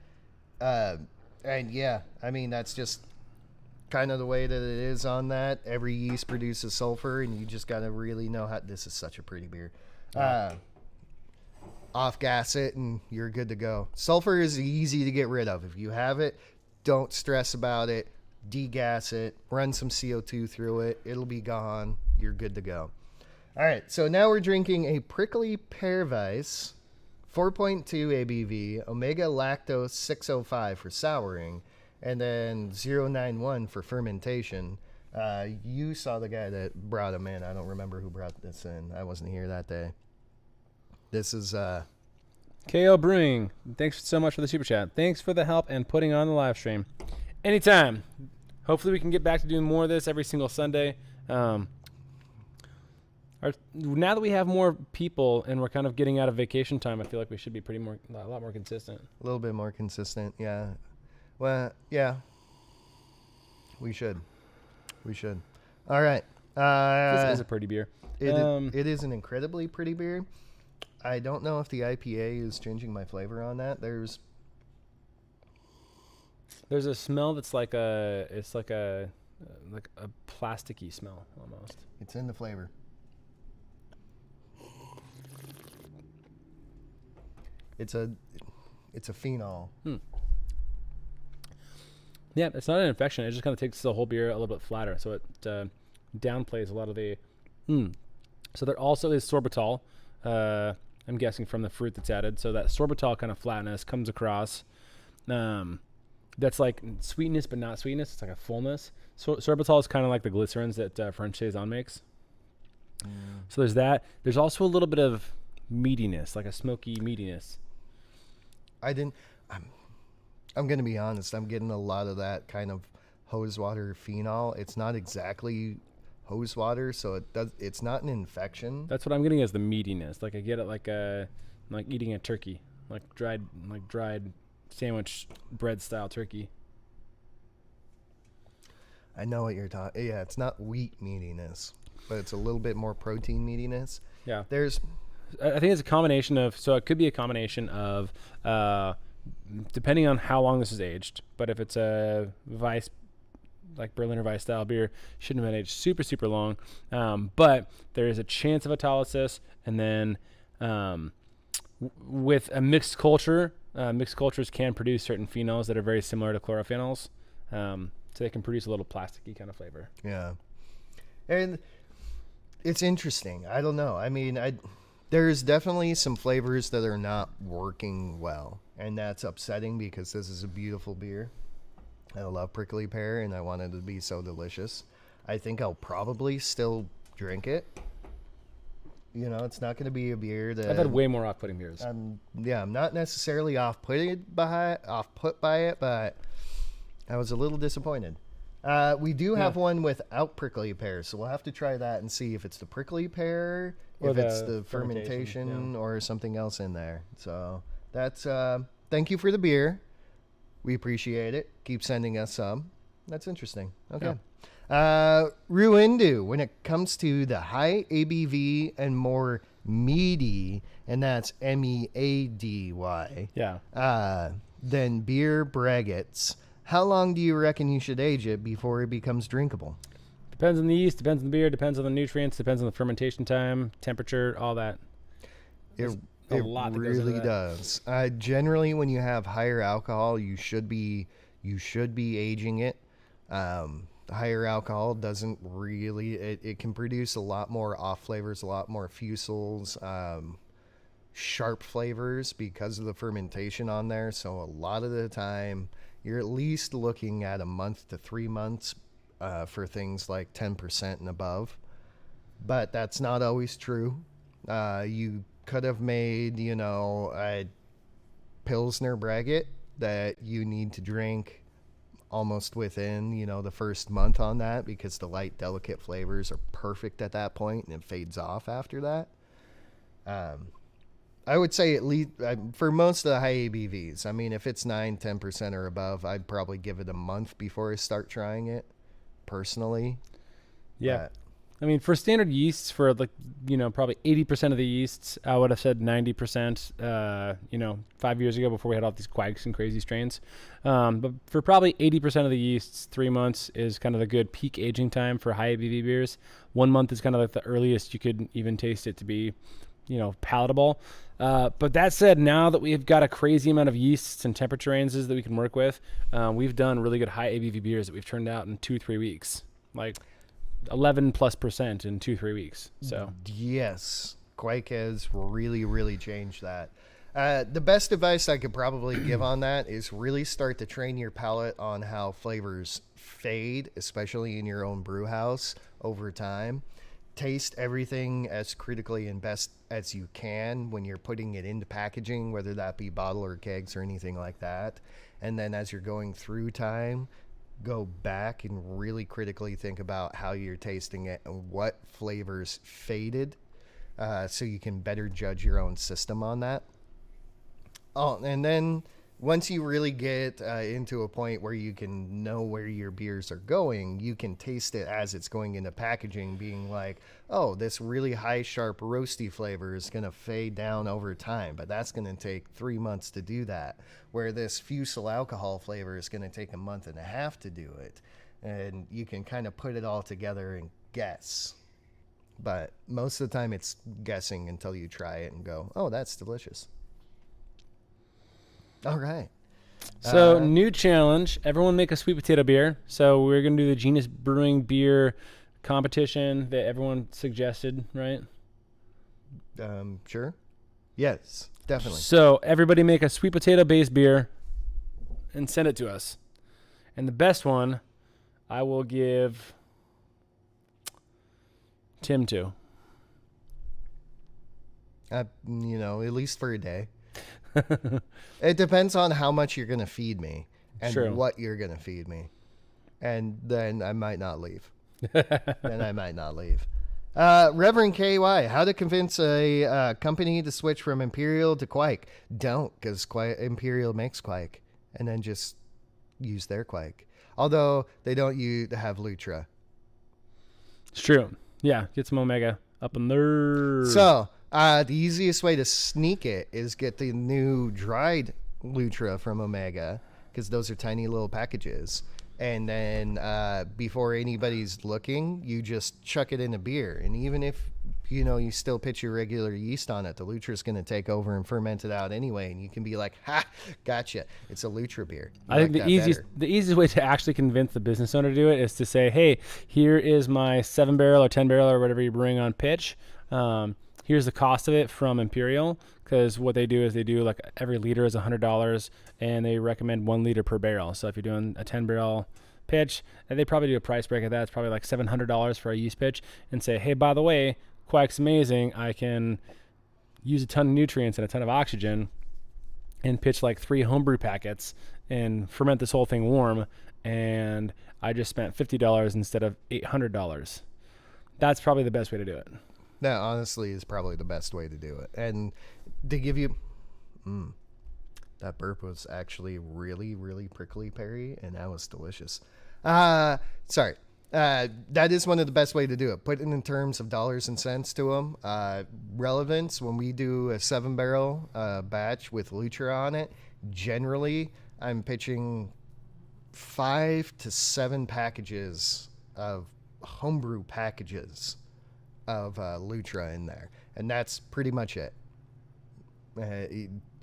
And yeah, I mean, that's just kind of the way that it is on that. Every yeast produces sulfur, and you just got to really know how. This is such a pretty beer. Off gas it, and you're good to go. Sulfur is easy to get rid of. If you have it, don't stress about it. Degas it. Run some CO2 through it. It'll be gone. You're good to go. All right, so now we're drinking a prickly pear Weiss, 4.2 ABV, omega lactose 605 for souring, and then 091 for fermentation. You saw the guy that brought him in. I don't remember who brought this in. I wasn't here that day. This is
KO Brewing. Thanks so much for the super chat. Thanks for the help and putting on the live stream. Anytime. Hopefully we can get back to doing more of this every single Sunday. Now that we have more people and we're kind of getting out of vacation time, I feel like we should be a lot more consistent.
a little bit more consistent. Yeah. Well, yeah. We should. All right.
This is a pretty beer.
It is an incredibly pretty beer. I don't know if the IPA is changing my flavor on that. There's
a smell that's like a plasticky smell almost.
It's in the flavor. It's a phenol.
Yeah, it's not an infection. It just kind of takes the whole beer a little bit flatter, so it downplays a lot of the. So there also is sorbitol. I'm guessing from the fruit that's added. So that sorbitol kind of flatness comes across. That's like sweetness, but not sweetness. It's like a fullness. So sorbitol is kind of like the glycerins that French Saison makes. So there's that. There's also a little bit of meatiness, like a smoky meatiness.
I'm going to be honest. I'm getting a lot of that kind of hose water phenol. It's not exactly hose water, so it's not an infection.
That's what I'm getting as the meatiness. Like I get it like eating a turkey, like dried sandwich bread style turkey.
I know what you're talking. Yeah, it's not wheat meatiness, but it's a little bit more protein meatiness.
Yeah.
I
think it's a combination of, so it could be a combination of, depending on how long this is aged, but if it's a Weiss, like Berliner Weiss style beer, shouldn't have been aged super, super long. But there is a chance of autolysis. And then with a mixed culture, mixed cultures can produce certain phenols that are very similar to chlorophenols. So they can produce a little plasticky kind of flavor.
Yeah. And it's interesting. I don't know. I mean, there's definitely some flavors that are not working well. And that's upsetting because this is a beautiful beer. I love prickly pear, and I want it to be so delicious. I think I'll probably still drink it. You know, it's not going to be a beer that...
I've had way more off-putting beers.
I'm not necessarily off-put by it, but I was a little disappointed. We do have one without prickly pear, so we'll have to try that and see if it's the prickly pear, or if it's the fermentation or something else in there. So that's... thank you for the beer. We appreciate it. Keep sending us some. That's interesting. Okay. Yeah. Ruindu, when it comes to the high ABV and more meaty, and that's MEADY.
Yeah.
Then beer braggots. How long do you reckon you should age it before it becomes drinkable?
Depends on the yeast, depends on the beer, depends on the nutrients, depends on the fermentation time, temperature, all that.
It really does. Generally, when you have higher alcohol, you should be aging it. Higher alcohol doesn't really. It can produce a lot more off flavors, a lot more fusels, sharp flavors because of the fermentation on there. So a lot of the time, you're at least looking at a month to 3 months for things like 10% and above. but that's not always true. You could have made, a Pilsner Braggot that you need to drink almost within, the first month on that, because the light, delicate flavors are perfect at that point and it fades off after that. I would say at least for most of the high ABVs, I mean, if it's 9-10% or above, I'd probably give it a month before I start trying it personally.
Yeah. I mean, for standard yeasts, for probably 80% of the yeasts, I would have said 90%, 5 years ago before we had all these quakes and crazy strains. But for probably 80% of the yeasts, 3 months is kind of the good peak aging time for high ABV beers. 1 month is kind of like the earliest you could even taste it to be, palatable. But that said, now that we've got a crazy amount of yeasts and temperature ranges that we can work with, we've done really good high ABV beers that we've turned out in 2-3 weeks. Like 11+% in 2-3 weeks. So
yes, Quake has really changed that. The best advice I could probably give on that is really start to train your palate on how flavors fade, especially in your own brew house over time. Taste everything as critically and best as you can when you're putting it into packaging, whether that be bottle or kegs or anything like that. And then as you're going through time, go back and really critically think about how you're tasting it and what flavors faded, so you can better judge your own system on that. Oh, and then once you really get into a point where you can know where your beers are going, you can taste it as it's going into packaging, being like, oh, this really high, sharp, roasty flavor is going to fade down over time, but that's going to take 3 months to do that, where this fusel alcohol flavor is going to take a month and a half to do it. And you can kind of put it all together and guess. But most of the time it's guessing until you try it and go, oh, that's delicious. All right.
So new challenge. Everyone make a sweet potato beer. So we're going to do the Genus Brewing beer competition that everyone suggested, right?
Sure. Yes, definitely.
So everybody make a sweet potato based beer and send it to us. And the best one I will give Tim to.
At least for a day. It depends on how much you're going to feed me and
True.
what you're going to feed me. And then I might not leave. Reverend KY, how to convince a company to switch from Imperial to Quake? Don't, because Imperial makes Quake. And then just use their Quake. Although they don't have Lutra.
It's true. Yeah, get some Omega up in there.
So, the easiest way to sneak it is get the new dried Lutra from Omega, because those are tiny little packages. And then before anybody's looking, you just chuck it in a beer. And even if, you still pitch your regular yeast on it, the Lutra is going to take over and ferment it out anyway. And you can be like, ha, gotcha. It's a Lutra beer.
I think the easiest way to actually convince the business owner to do it is to say, hey, here is my 7-barrel or 10-barrel or whatever you bring on pitch. Here's the cost of it from Imperial, because what they do is they do like every liter is $100, and they recommend 1 liter per barrel. So if you're doing a 10-barrel pitch, and they probably do a price break of that. It's probably like $700 for a yeast pitch, and say, hey, by the way, Quack's amazing. I can use a ton of nutrients and a ton of oxygen and pitch like 3 homebrew packets and ferment this whole thing warm, and I just spent $50 instead of $800. That's probably the best way to do it.
That honestly is probably the best way to do it. And to give you... that burp was actually really prickly, Perry, and that was delicious. Sorry. That is one of the best way to do it. Put it in terms of dollars and cents to them. Relevance, when we do a 7-barrel batch with Lutra on it, generally I'm pitching 5 to 7 packages of homebrew packages of Lutra in there, and that's pretty much it.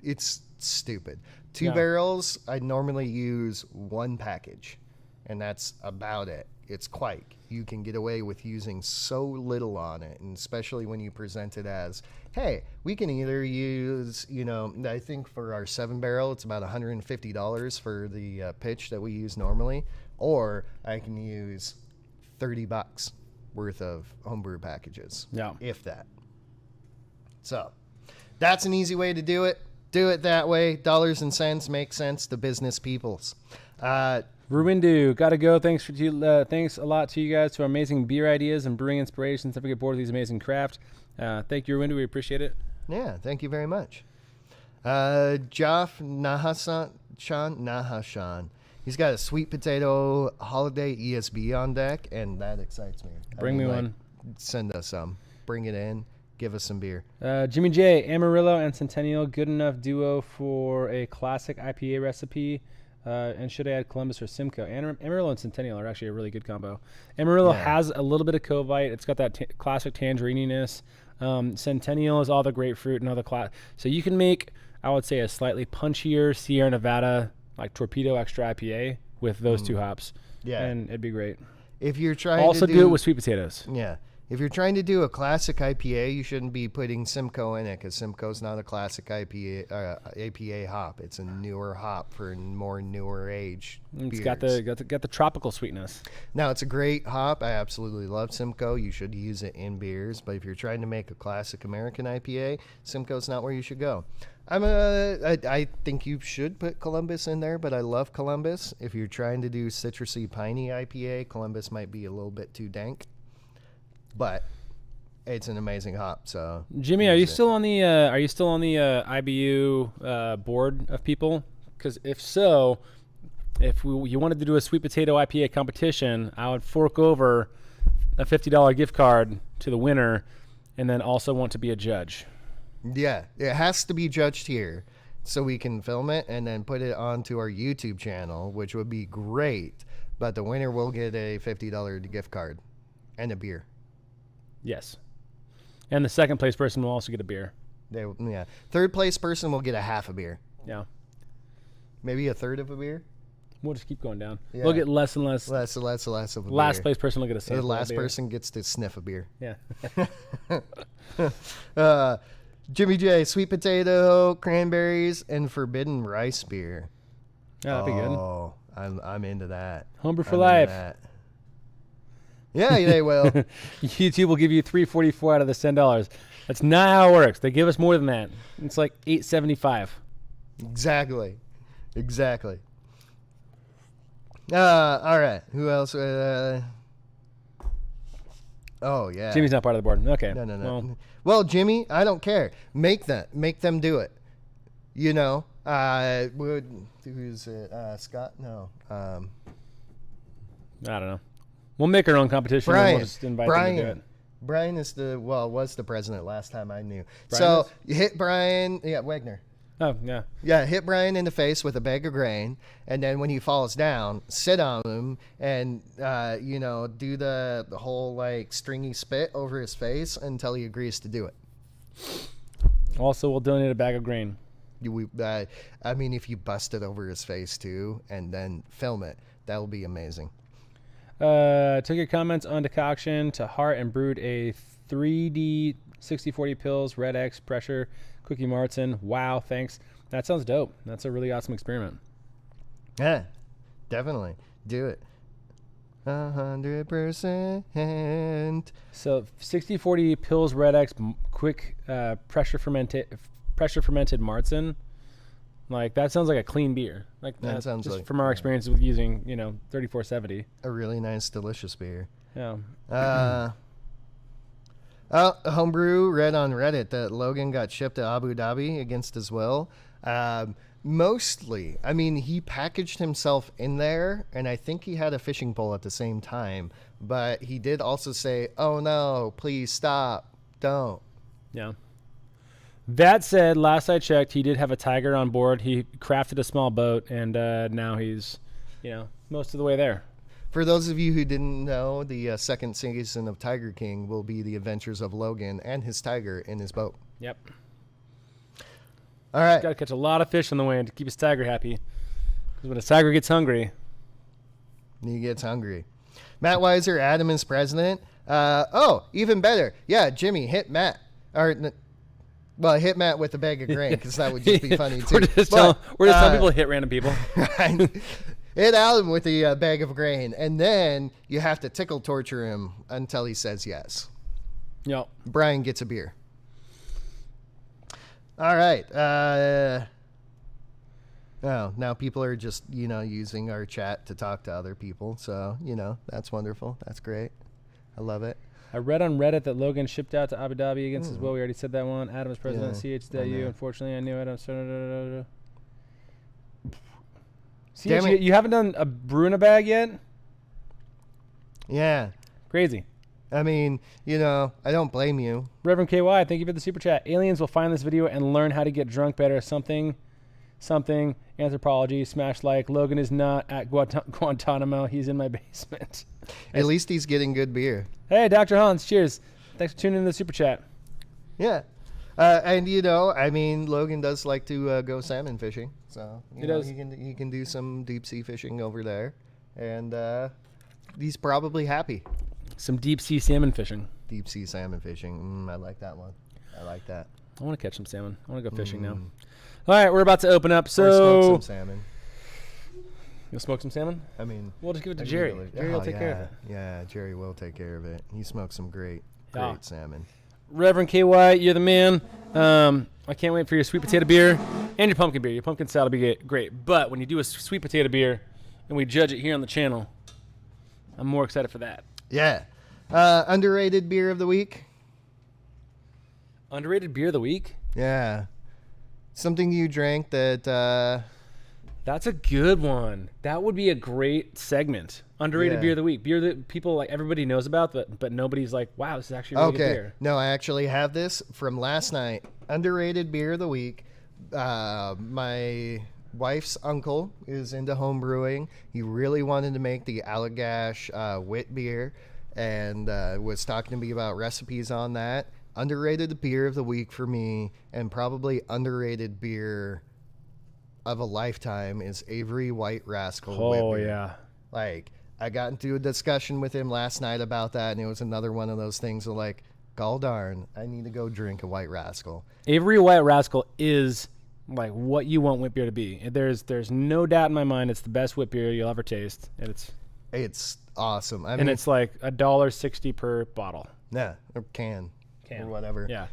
It's stupid. 2 barrels, I normally use 1 package, and that's about it. It's Quake. You can get away with using so little on it, and especially when you present it as, hey, we can either use, I think for our 7-barrel, it's about $150 for the pitch that we use normally, or I can use $30. worth of homebrew packages.
Yeah.
If that. So that's an easy way to do it. Do it that way. Dollars and cents make sense to business peoples.
Ruindu, gotta go. Thanks a lot to you guys for amazing beer ideas and brewing inspirations. Never get bored of these amazing craft. Thank you, Ruindu. We appreciate it.
Yeah, thank you very much. Joff Nahashan. He's got a sweet potato holiday ESB on deck, and that excites me.
Bring me one.
Send us some. Bring it in. Give us some beer.
Jimmy J, Amarillo and Centennial, good enough duo for a classic IPA recipe. And should I add Columbus or Simcoe? Amarillo and Centennial are actually a really good combo. Amarillo has a little bit of covite. It's got that classic tangerininess. Centennial is all the grapefruit and all the so you can make, I would say, a slightly punchier Sierra Nevada, like Torpedo Extra IPA with those two hops. Yeah. And it'd be great.
If you're trying
also
to
do it with sweet potatoes.
Yeah. If you're trying to do a classic IPA, you shouldn't be putting Simcoe in it because Simcoe's not a classic APA hop. It's a newer hop for more newer age
It's
beers.
got the tropical sweetness.
Now, it's a great hop. I absolutely love Simcoe. You should use it in beers. But if you're trying to make a classic American IPA, Simcoe's not where you should go. I think you should put Columbus in there, but I love Columbus. If you're trying to do citrusy, piney IPA, Columbus might be a little bit too dank. But it's an amazing hop. So
Jimmy, are you still on the IBU board of people? Because if so, you wanted to do a sweet potato IPA competition, I would fork over a $50 gift card to the winner, and then also want to be a judge.
Yeah, it has to be judged here, so we can film it and then put it onto our YouTube channel, which would be great. But the winner will get a $50 gift card and a beer.
Yes. And the second place person will also get a beer.
Third place person will get a half a beer.
Yeah.
Maybe a third of a beer.
We'll just keep going down.
Yeah.
We'll get less and less.
Less of a beer.
Last place person will get a sample.
The last person gets to sniff a beer.
Yeah.
Jimmy J, sweet potato, cranberries, and forbidden rice beer.
Yeah, that'd be good.
Oh, I'm into that.
Homebrew for life.
Yeah, they will.
YouTube will give you $3.44 out of the $10. That's not how it works. They give us more than that. It's like $8.75.
Exactly. All right. Who else? Oh yeah.
Jimmy's not part of the board. Okay.
No. Well, Jimmy, I don't care. Make them do it. You know. Who's it? Scott? No.
I don't know. We'll make our own competition.
Brian.
And we'll just invite them to do it.
Brian is was the president last time I knew.
Brian
so
is?
you hit Brian. Yeah, Wagner.
Oh, yeah.
Yeah, hit Brian in the face with a bag of grain, and then when he falls down, sit on him and, do the whole, like, stringy spit over his face until he agrees to do it.
Also, we'll donate a bag of grain.
If you bust it over his face, too, and then film it, that'll be amazing.
Took your comments on decoction to heart and brewed a 3D 6040 pills, Red X, pressure, Cookie Martin. Wow, thanks. That sounds dope. That's a really awesome experiment.
Yeah, definitely. Do it. 100%.
So 6040 pills, Red X, quick pressure fermented Martin. Like, that sounds like a clean beer. Like, that sounds just like, from our experience with using, 3470.
A really nice, delicious beer.
Yeah.
Homebrew read on Reddit that Logan got shipped to Abu Dhabi against his will. Mostly. He packaged himself in there, and I think he had a fishing pole at the same time. But he did also say, "Oh, no, please stop. Don't."
Yeah. That said, last I checked, he did have a tiger on board. He crafted a small boat, and now he's, most of the way there.
For those of you who didn't know, the second season of Tiger King will be the adventures of Logan and his tiger in his boat.
Yep.
All right.
Got to catch a lot of fish on the way to keep his tiger happy. Because when a tiger gets hungry,
he gets hungry. Matt Weiser, Adam is president. Even better. Yeah, Jimmy, hit Matt. Hit Matt with a bag of grain because that would just be funny too.
We're just telling people to hit random people.
Right. hit Alan with the bag of grain, and then you have to tickle torture him until he says yes.
Yep.
Brian gets a beer. All right. Now people are just, using our chat to talk to other people. So, that's wonderful. That's great. I love it.
I read on Reddit that Logan shipped out to Abu Dhabi against his will. We already said that one. Adam is president of CHW. Unfortunately, I knew Adam. CH, you haven't done a brew in a bag yet?
Yeah.
Crazy.
I mean, I don't blame you.
Reverend KY, thank you for the super chat. Aliens will find this video and learn how to get drunk better. Something, anthropology, smash like. Logan is not at Guantanamo. He's in my basement.
At least he's getting good beer.
Hey, Dr. Hans, cheers. Thanks for tuning in to the super chat.
Yeah. And, Logan does like to go salmon fishing. So, he can do some deep sea fishing over there. And he's probably happy.
Some deep sea salmon fishing.
Deep sea salmon fishing. I like that one. I like that.
I want to catch some salmon. I want to go fishing now. All right, we're about to open up. So,
or smoke some salmon.
You'll smoke some salmon?
I mean,
we'll just give it to Jerry. Jerry will take care of it.
Yeah, Jerry will take care of it. He smokes some great salmon.
Reverend KY, you're the man. I can't wait for your sweet potato beer and your pumpkin beer. Your pumpkin salad will be great. But when you do a sweet potato beer and we judge it here on the channel, I'm more excited for that.
Yeah. Underrated beer of the week?
Underrated beer of the week?
Yeah. Something you drank that...
That's a good one. That would be a great segment. Underrated beer of the week. Beer that people, everybody knows about, but nobody's like, wow, this is actually really good beer.
No, I actually have this from last night. Underrated beer of the week. My wife's uncle is into home brewing. He really wanted to make the Allagash wit beer and was talking to me about recipes on that. Underrated beer of the week for me, and probably underrated beer of a lifetime, is Avery White Rascal wit beer. Like, I got into a discussion with him last night about that, and it was another one of those things of like, gall darn, I need to go drink a White Rascal.
Avery White Rascal is like what you want wit beer to be. There's no doubt in my mind it's the best wit beer you'll ever taste, and
it's awesome.
And it's like $1.60 per bottle.
Yeah, or can or whatever.
Yeah.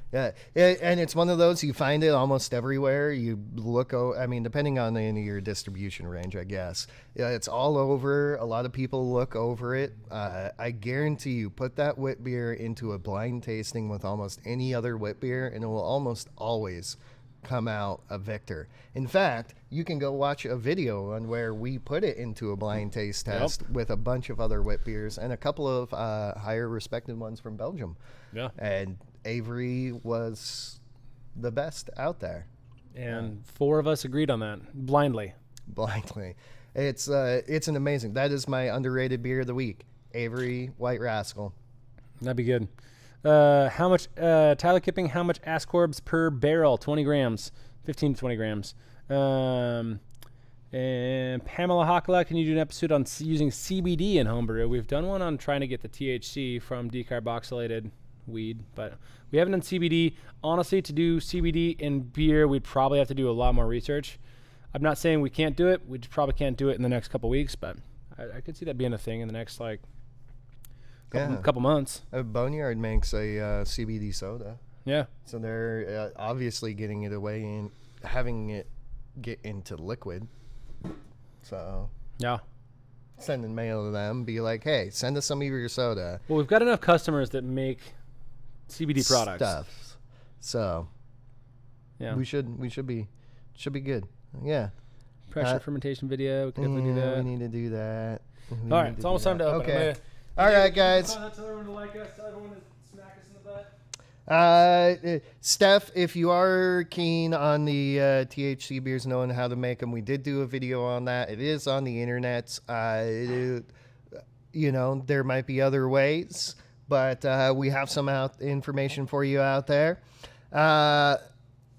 And it's one of those, you find it almost everywhere. You look, depending on your distribution range, I guess. Yeah, it's all over. A lot of people look over it. I guarantee you, put that wit beer into a blind tasting with almost any other wit beer, and it will almost always come out a victor. In fact, you can go watch a video on where we put it into a blind taste test with a bunch of other wit beers and a couple of higher respected ones from Belgium. Yeah. And Avery was the best out there.
And 4 of us agreed on that blindly.
It's an amazing. That is my underrated beer of the week. Avery White Rascal.
That'd be good. How much, Tyler Kipping, how much Ascorbs per barrel? 20 grams, 15 to 20 grams. And Pamela Hakala, can you do an episode on using CBD in homebrew? We've done one on trying to get the THC from decarboxylated weed, but we haven't done CBD. Honestly, to do CBD in beer, we'd probably have to do a lot more research. I'm not saying we can't do it. We probably can't do it in the next couple weeks, but I could see that being a thing in the next, couple months.
Boneyard makes a CBD soda.
Yeah.
So they're obviously getting it away and having it get into liquid. So
yeah,
sending mail to them, be like, hey, send us some of your soda.
Well, we've got enough customers that make CBD products.
Stuff. So yeah, we should be good. Yeah.
Pressure fermentation video. We could definitely do that.
We need to do that.
All right, it's almost time to open.
Okay. All right, guys.
Tell everyone to like us. Tell everyone to smack us in the butt.
Steph, if you are keen on the THC beers, knowing how to make them, we did do a video on that. It is on the internet. There might be other ways, but we have some information for you out there.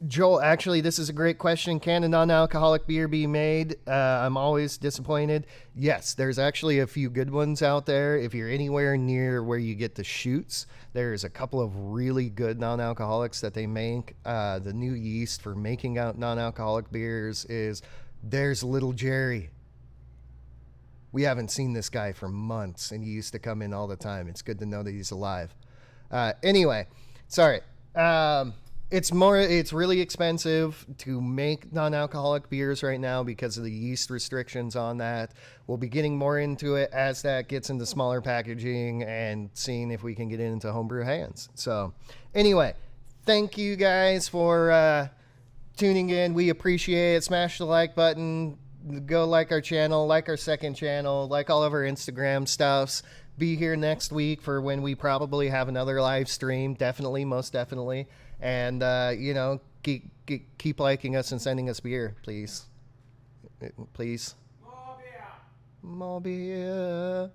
Joel, actually, this is a great question. Can a non-alcoholic beer be made? I'm always disappointed. Yes, there's actually a few good ones out there. If you're anywhere near where you get the shoots, there's a couple of really good non-alcoholics that they make. The new yeast for making out non-alcoholic beers is there's Little Jerry. we haven't seen this guy for months, and he used to come in all the time. It's good to know that he's alive. Anyway, sorry. It's really expensive to make non-alcoholic beers right now because of the yeast restrictions on that. We'll be getting more into it as that gets into smaller packaging and seeing if we can get it into homebrew hands. So anyway, thank you guys for tuning in. We appreciate it. Smash the like button. Go like our channel, like our second channel, like all of our Instagram stuffs. Be here next week for when we probably have another live stream. Definitely, most definitely. And, keep liking us and sending us beer, please. Please. More beer. More beer.